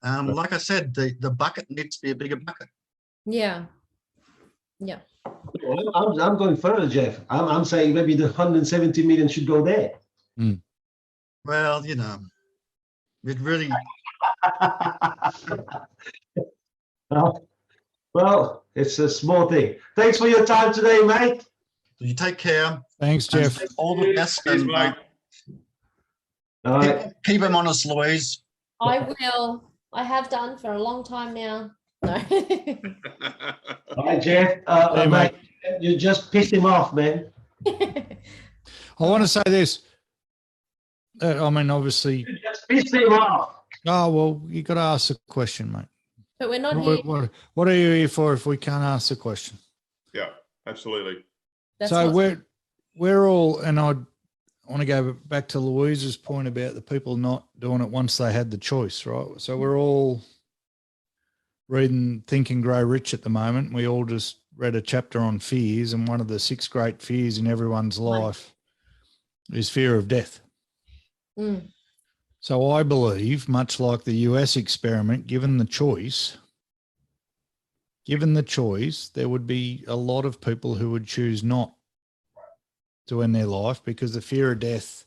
Like I said, the bucket needs to be a bigger bucket. Yeah. I'm going further, Jeff. I'm saying maybe the 170 million should go there. Well, it really. Well, it's a small thing. Thanks for your time today, mate. You take care. Thanks, Jeff. All the best. Cheers, And mate. All right. keep him honest, Louise. I will. I have done for a long time now. No. All right, Jeff. Hey, mate, you just pissed him off, man. I want to say this. Obviously. You just pissed him off. Oh, well, you got to ask the question, mate. But we're not here. What are you here for if we can't ask the question? Yeah, absolutely. That's So not- we're all, and I want to go back to Louise's point about the people not doing it once they had the choice, right? So we're all reading Think and Grow Rich at the moment. We all just read a chapter on fears, and one of the 6 great fears in everyone's life is fear of death. So I believe, much like the US experiment, given the choice, there would be a lot of people who would choose not to end their life because the fear of death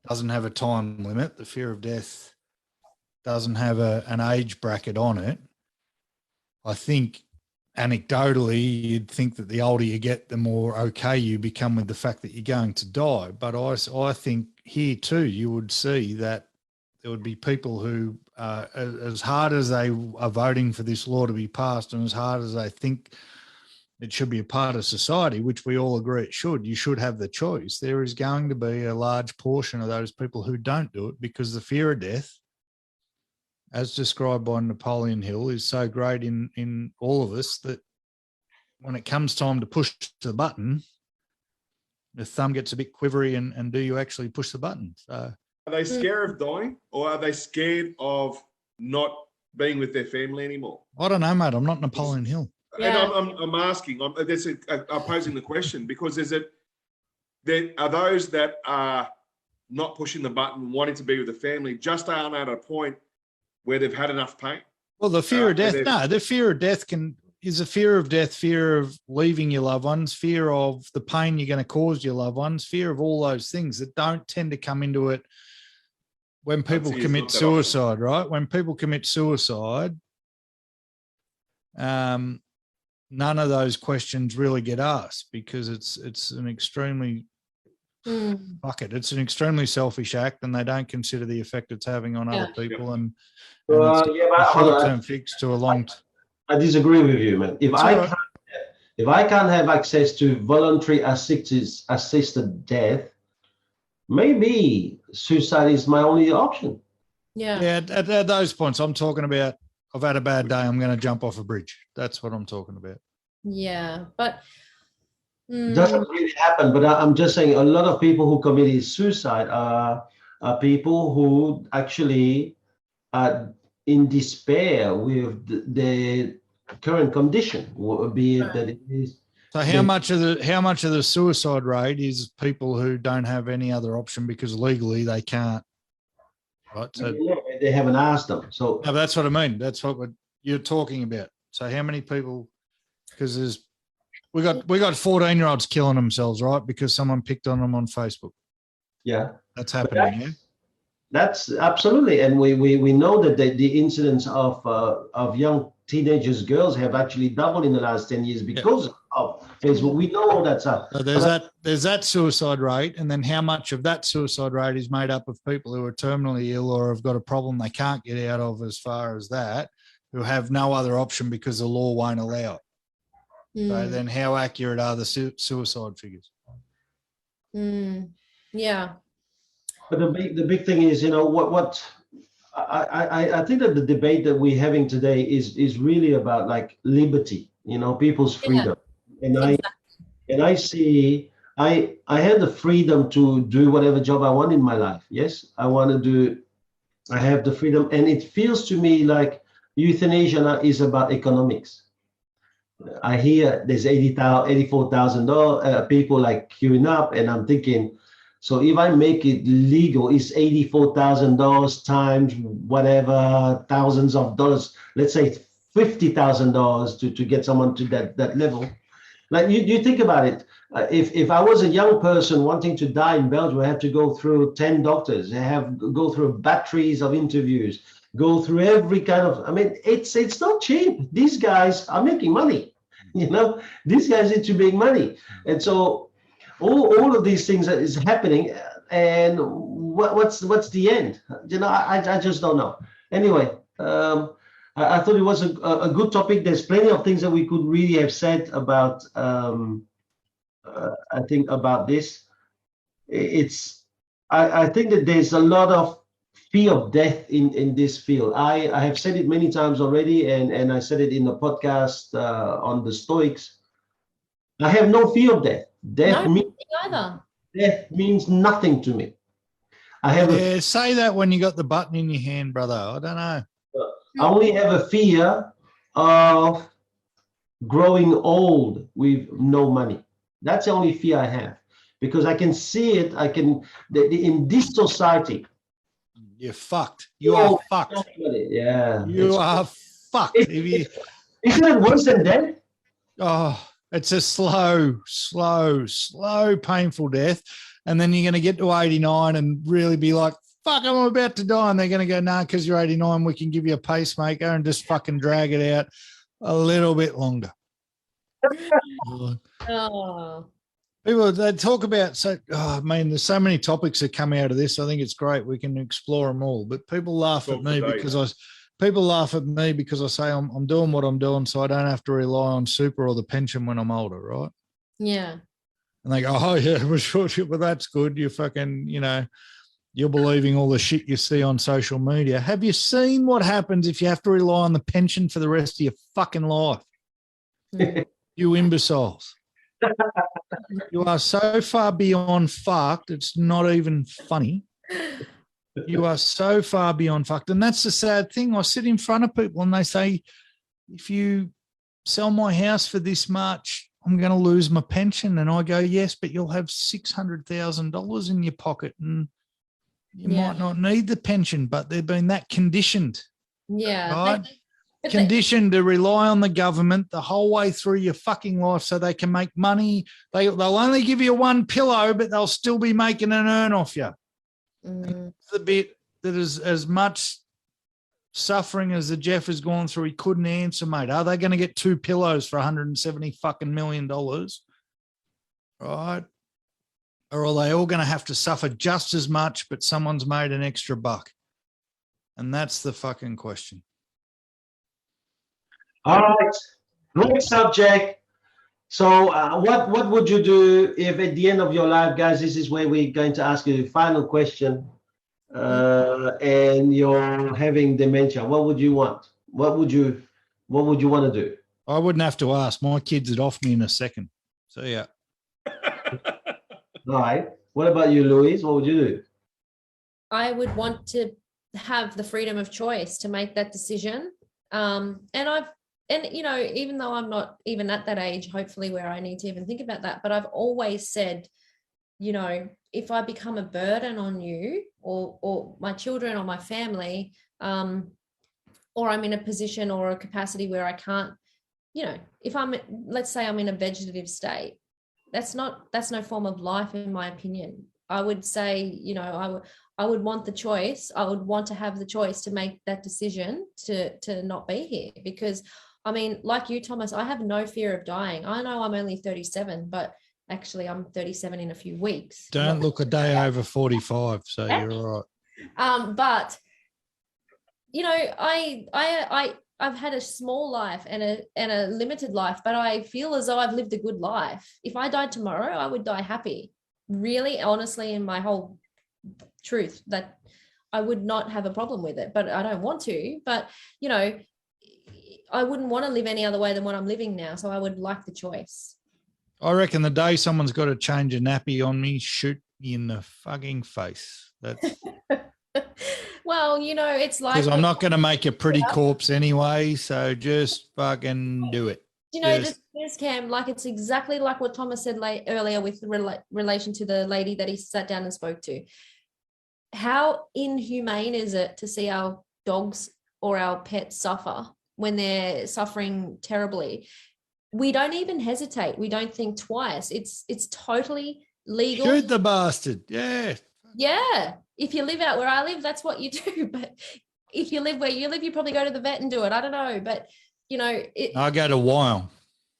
doesn't have a time limit. The fear of death doesn't have an age bracket on it. I think anecdotally, you'd think that the older you get, the more okay you become with the fact that you're going to die. But I think here too, you would see that there would be people who, as hard as they are voting for this law to be passed and as hard as they think it should be a part of society, which we all agree it should, you should have the choice. There is going to be a large portion of those people who don't do it because the fear of death, as described by Napoleon Hill, is so great in all of us that when it comes time to push the button, the thumb gets a bit quivery and do you actually push the button? So, Are they scared of dying, or are they scared of not being with their family anymore? I don't know, mate. I'm not Napoleon Hill. Yeah. And I'm asking, I'm posing the question because there are those that are not pushing the button, wanting to be with the family, just aren't at a point where they've had enough pain. Well, the fear of death, the fear of death is a fear of death, fear of leaving your loved ones, fear of the pain you're going to cause your loved ones, fear of all those things that don't tend to come into it when people commit suicide, right? When people commit suicide, none of those questions really get asked because it's an extremely it's an extremely selfish act, and they don't consider the effect it's having on other people, and it's a short-term fix to a long. I disagree with you, man. If If I can't have access to voluntary assisted death, maybe suicide is my only option. Yeah. Yeah, at those points, I'm talking about, I've had a bad day, I'm going to jump off a bridge. That's what I'm talking about. Yeah. But It doesn't really happen, but I'm just saying a lot of people who committed suicide are people who actually are in despair with the current condition, be it that it is. So how much of the suicide rate is people who don't have any other option because legally they can't? Right. So They haven't asked them. So no, that's what I mean. That's what you're talking about. So how many people? Because we got 14-year-olds killing themselves, right? Because someone picked on them on Facebook. yeah, That's happening. Yeah. that's absolutely, and we know that the incidence of young teenagers, girls, have actually doubled in the last 10 years because of Facebook. We know that's up. So there's that suicide rate, and then how much of that suicide rate is made up of people who are terminally ill or have got a problem they can't get out of, as far as that, who have no other option because the law won't allow it. So then how accurate are the suicide figures? Yeah. But the big thing is, what I think that the debate that we're having today is really about like liberty, people's freedom. And I see I had the freedom to do whatever job I want in my life. Yes, I have the freedom, and it feels to me like euthanasia is about economics. I hear there's 84,000 people like queuing up, and I'm thinking, so if I make it legal, it's $84,000 times whatever thousands of dollars. Let's say $50,000 to get someone to that level. Like you think about it. If I was a young person wanting to die in Belgium, I have to go through 10 doctors. Go through batteries of interviews. Go through every kind of. I mean, it's not cheap. These guys are making money. These guys need to make money, and so all of these things that is happening. And what's the end? I just don't know. Anyway, I thought it was a good topic. There's plenty of things that we could really have said about. I think about this. I think that there's a lot of fear of death in this field. I have said it many times already, and I said it in the podcast on the Stoics. I have no fear of death. Death means nothing to me. Say that when you got the button in your hand, brother. I don't know. I only have a fear of growing old with no money. That's the only fear I have, because I can see it. In this society. You're fucked. You are fucked. Yeah. You are fucked. Isn't it worse than death? Oh, it's a slow, painful death. And then you're going to get to 89 and really be like, fuck, I'm about to die. And they're going to go, nah, because you're 89, we can give you a pacemaker and just fucking drag it out a little bit longer. Oh. People, they talk about, there's so many topics that come out of this. I think it's great. We can explore them all. But people laugh at me because I say I'm doing what I'm doing, so I don't have to rely on super or the pension when I'm older, right? Yeah. And they go, oh, yeah, well, that's good. You fucking, you're believing all the shit you see on social media. Have you seen what happens if you have to rely on the pension for the rest of your fucking life? You imbeciles. You are so far beyond fucked, it's not even funny. You are so far beyond fucked. And that's the sad thing. I sit in front of people and they say, if you sell my house for this much, I'm going to lose my pension. And I go, yes, but you'll have $600,000 in your pocket and you might not need the pension, but they've been that conditioned. Yeah. Right? Conditioned to rely on the government the whole way through your fucking life so they can make money. They'll only give you one pillow, but they'll still be making an earn off you. The bit that is as much suffering as the Jeff has gone through, he couldn't answer, mate. Are they going to get two pillows for $170 fucking million? Right? Or are they all going to have to suffer just as much, but someone's made an extra buck? And that's the fucking question. All right, great subject. So what would you do if at the end of your life, guys, this is where we're going to ask you the final question, and you're having dementia, what would you want? What would you want to do? I wouldn't have to ask. My kids would off me in a second. So, yeah. All right. What about you, Louise? What would you do? I would want to have the freedom of choice to make that decision. And you know, even though I'm not even at that age, hopefully, where I need to even think about that, but I've always said, you know, if I become a burden on you or my children or my family, or I'm in a position or a capacity where I can't, you know, if let's say I'm in a vegetative state, that's no form of life, in my opinion. I would say, you know, I would want the choice. I would want to have the choice to make that decision to not be here, because I mean, like you, Thomas, I have no fear of dying. I know I'm only 37, but actually I'm 37 in a few weeks. Don't look a day over 45, so you're all right. But you know, I've had a small life and a limited life, but I feel as though I've lived a good life. If I died tomorrow, I would die happy. Really, honestly, in my whole truth, that I would not have a problem with it, but I don't want to. But you know, I wouldn't want to live any other way than what I'm living now. So I would like the choice. I reckon the day someone's got to change a nappy on me, shoot me in the fucking face. That's well, you know, it's like, because I'm not going to make a pretty corpse anyway. So just fucking do it. You know, this Cam, like, it's exactly like what Thomas said earlier with relation to the lady that he sat down and spoke to. How inhumane is it to see our dogs or our pets suffer when they're suffering terribly? We don't even hesitate. We don't think twice. It's totally legal. Shoot the bastard. Yeah. Yeah. If you live out where I live, that's what you do. But if you live where you live, you probably go to the vet and do it. I don't know. But, you know, I go to Hoang.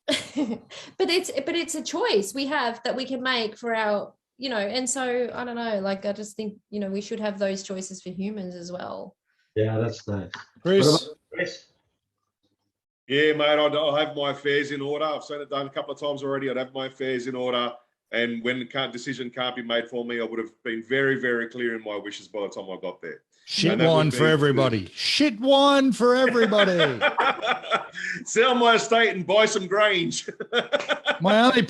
but it's a choice we have that we can make for our, you know, and so I don't know, like, I just think, you know, we should have those choices for humans as well. Yeah, that's nice. Chris? Yeah, mate, I'll have my affairs in order. I've seen it done a couple of times already. I'd have my affairs in order. And when the decision can't be made for me, I would have been very, very clear in my wishes by the time I got there. Shit wine for everybody. Shit wine for everybody. Sell my estate and buy some Grange. My only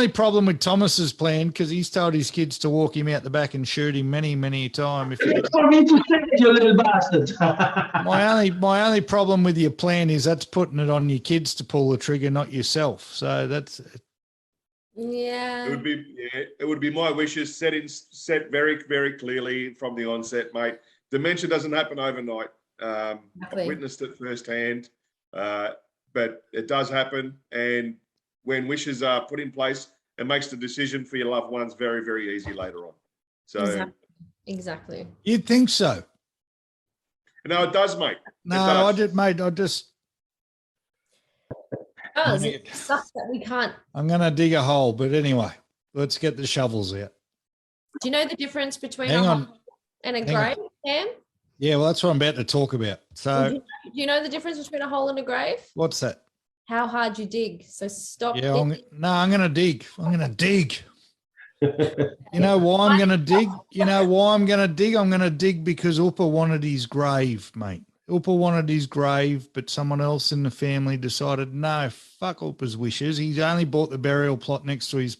problem with Thomas's plan, because he's told his kids to walk him out the back and shoot him many a time. It's for me to say, you little bastard. my only problem with your plan is that's putting it on your kids to pull the trigger, not yourself. So that's yeah. It would be my wishes set very, very clearly from the onset, mate. Dementia doesn't happen overnight. I've witnessed it firsthand, but it does happen. And when wishes are put in place, it makes the decision for your loved ones very, very easy later on. So exactly. You'd think so. No, it does, mate. No, I did, mate. It sucks that we can't. I'm going to dig a hole, but anyway, let's get the shovels out. Do you know the difference between Hang on. and a grave, Cam? Yeah, well, that's what I'm about to talk about. So, do you know the difference between a hole and a grave? What's that? How hard you dig. So stop. Yeah, I'm going to dig. I'm going to dig. You know why I'm going to dig? You know why I'm going to dig? I'm going to dig because Upa wanted his grave, mate. Upa wanted his grave, but someone else in the family decided, no, fuck Upa's wishes. He's only bought the burial plot next to his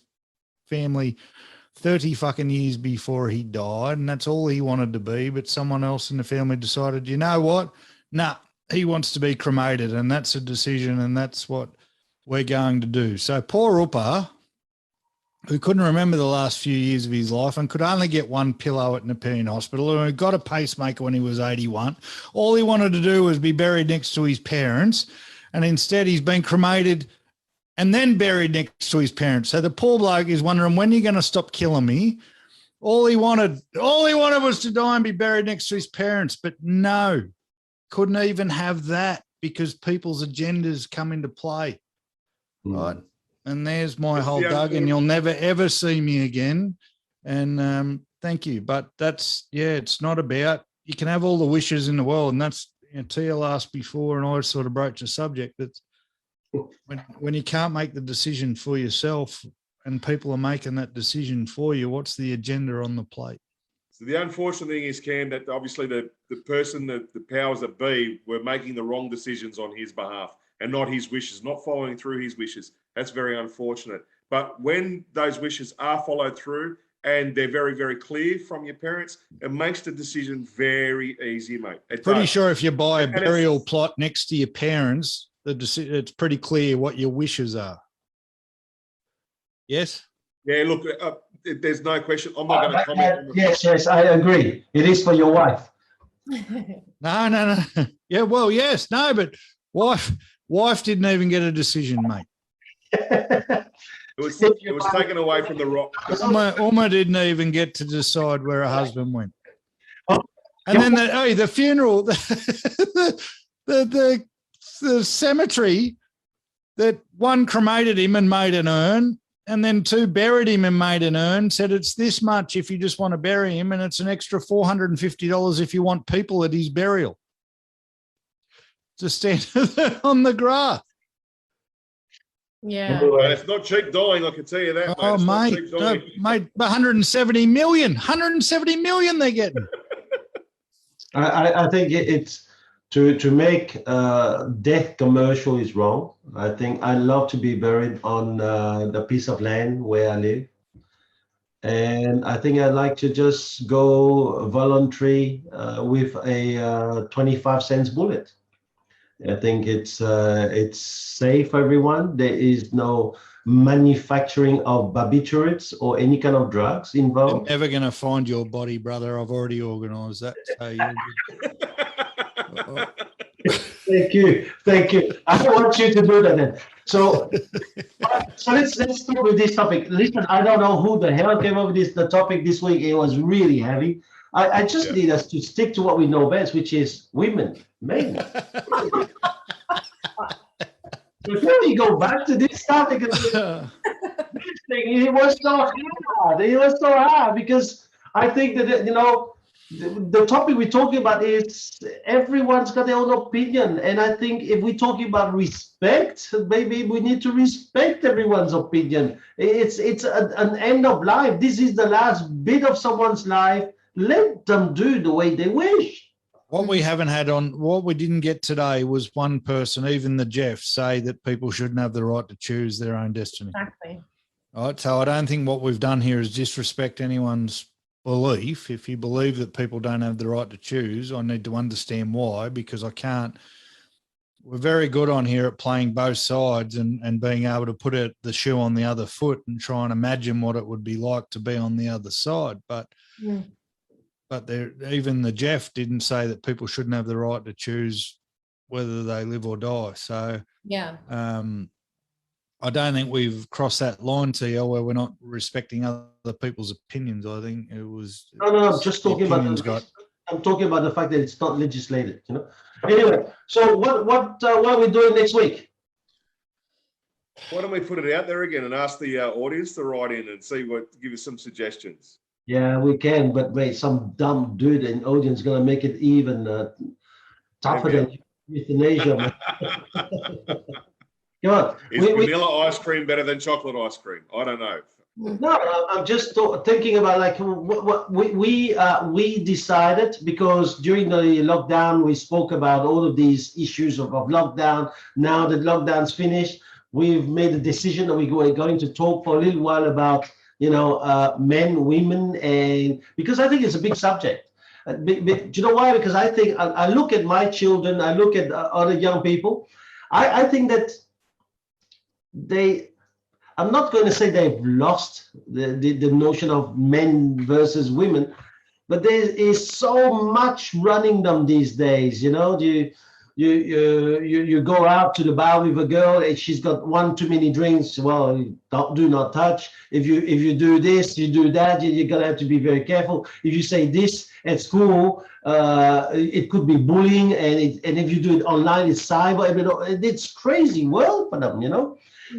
family 30 fucking years before he died, and that's all he wanted to be. But someone else in the family decided, you know what? Nah, he wants to be cremated, and that's a decision, and that's what we're going to do. So poor Upa, who couldn't remember the last few years of his life and could only get one pillow at Nepean Hospital, and got a pacemaker when he was 81. All he wanted to do was be buried next to his parents, and instead he's been cremated and then buried next to his parents. So the poor bloke is wondering, when are you going to stop killing me? All he wanted was to die and be buried next to his parents. But no, couldn't even have that because people's agendas come into play. Right. And there's my whole dug, and you'll never, ever see me again. And thank you. But that's, it's not about, you can have all the wishes in the world. And that's, Tia asked before, and I sort of broached the subject, that when you can't make the decision for yourself and people are making that decision for you, what's the agenda on the plate? So the unfortunate thing is, Cam, that obviously the person, the powers that be, were making the wrong decisions on his behalf and not his wishes, not following through his wishes. That's very unfortunate. But when those wishes are followed through and they're very, very clear from your parents, it makes the decision very easy, mate. Pretty sure if you buy a burial plot next to your parents, it's pretty clear what your wishes are. Yes? Yeah, look, there's no question. I'm not going to comment. Yes, I agree. It is for your wife. No. Yeah, well, yes, no, but wife didn't even get a decision, mate. It was taken away from the rock. Uma didn't even get to decide where her husband went. And then the funeral, the cemetery, that one cremated him and made an urn, and then two buried him and made an urn, said it's this much if you just want to bury him, and it's an extra $450 if you want people at his burial to stand on the graph. Yeah. And it's not cheap dying, I can tell you that. Oh, mate, 170 million they're getting. I think it's to make death commercial is wrong. I think I love to be buried on the piece of land where I live. And I think I'd like to just go voluntary with a 25 cents bullet. I think it's safe for everyone. There is no manufacturing of barbiturates or any kind of drugs involved. You're never going to find your body, brother. I've already organised that. So Thank you. I want you to do that then. So let's start with this topic. Listen, I don't know who the hell came up with the topic this week. It was really heavy. I just need us to stick to what we know best, which is women, men. Before we go back to this topic, it was so hard. It was so hard because I think that, the topic we're talking about is everyone's got their own opinion. And I think if we're talking about respect, maybe we need to respect everyone's opinion. It's an end of life. This is the last bit of someone's life. Let them do the way they wish. What we didn't get today was one person, even the Jeff, say that people shouldn't have the right to choose their own destiny. Exactly. All right, so I don't think what we've done here is disrespect anyone's belief. If you believe that people don't have the right to choose, I need to understand why, because I can't. We're very good on here at playing both sides and being able to put the shoe on the other foot and try and imagine what it would be like to be on the other side. But even the Jeff didn't say that people shouldn't have the right to choose whether they live or die. So I don't think we've crossed that line, TL, where we're not respecting other people's opinions. I think it was. No, I'm just talking about. I'm talking about the fact that it's not legislated. Anyway, so what are we doing next week? Why don't we put it out there again and ask the audience to write in and give us some suggestions? Yeah, we can, but wait, some dumb dude in audience gonna make it even tougher than euthanasia. Come on. Is vanilla ice cream better than chocolate ice cream? I don't know. No, I'm just thinking about like what we decided, because during the lockdown we spoke about all of these issues of lockdown. Now that lockdown's finished, we've made a decision that we're going to talk for a little while about men, women, and because I think it's a big subject. Do you know why? Because I think I look at my children, I look at other young people. I think that I'm not going to say they've lost the notion of men versus women, but there is so much running them these days. You go out to the bar with a girl and she's got one too many drinks. Well, do not touch. If you do this, you do that, you're gonna have to be very careful. If you say this at school, it could be bullying, and if you do it online, it's cyber. It's crazy world for them,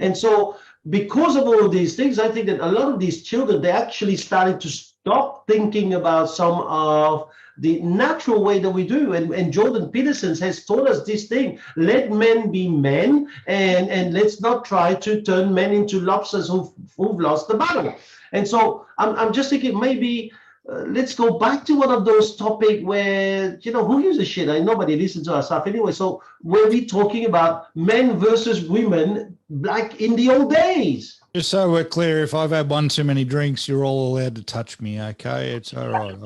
And so because of all of these things, I think that a lot of these children, they actually started to stop thinking about some of the natural way that we do. And Jordan Peterson has taught us this thing: let men be men, and let's not try to turn men into lobsters who've lost the battle. And so I'm just thinking maybe let's go back to one of those topics where, who gives a shit? Nobody listens to our stuff anyway. So where we talking about men versus women like in the old days. Just so we're clear, if I've had one too many drinks, you're all allowed to touch me, okay? It's all right.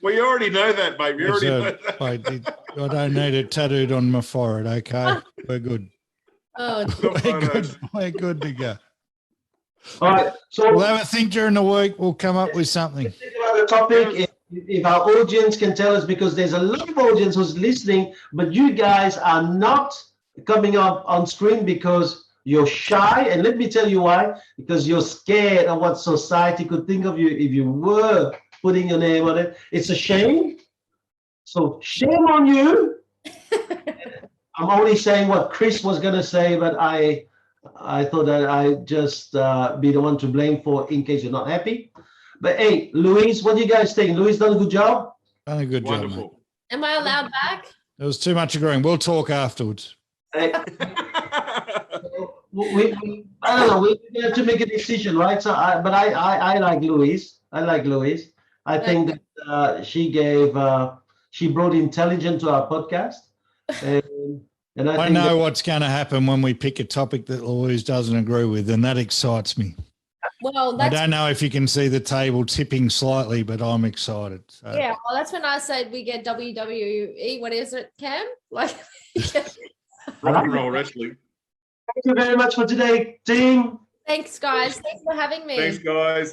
Well, you already know that, mate. You already know that. I don't need it tattooed on my forehead, okay? We're good. Oh, We're good to go. All right. So We'll have a think during the week. We'll come up with something. think about the topic. If our audience can tell us, because there's a lot of audience who's listening, but you guys are not coming up on screen because you're shy. And let me tell you why. Because you're scared of what society could think of you if you were putting your name on it. It's a shame. So shame on you. I'm only saying what Chris was going to say, but I thought that I'd just be the one to blame for in case you're not happy. But hey, Louise, what do you guys think? Louise done a good job? Done a good job, mate. Wonderful. am I allowed back? There was too much agreeing. We'll talk afterwards. Hey, I don't know. We have to make a decision, right? So, I like Louise. I like Louise. I think that she brought intelligence to our podcast, and I think know what's going to happen when we pick a topic that Louise doesn't agree with, and that excites me. Well, I that's don't know if you can see the table tipping slightly, but I'm excited. So. yeah. Well, that's when I said we get WWE. What is it, Cam? Like, Rock and roll wrestling. Thank you very much for today, team. thanks, guys. Thanks for having me. Thanks, guys.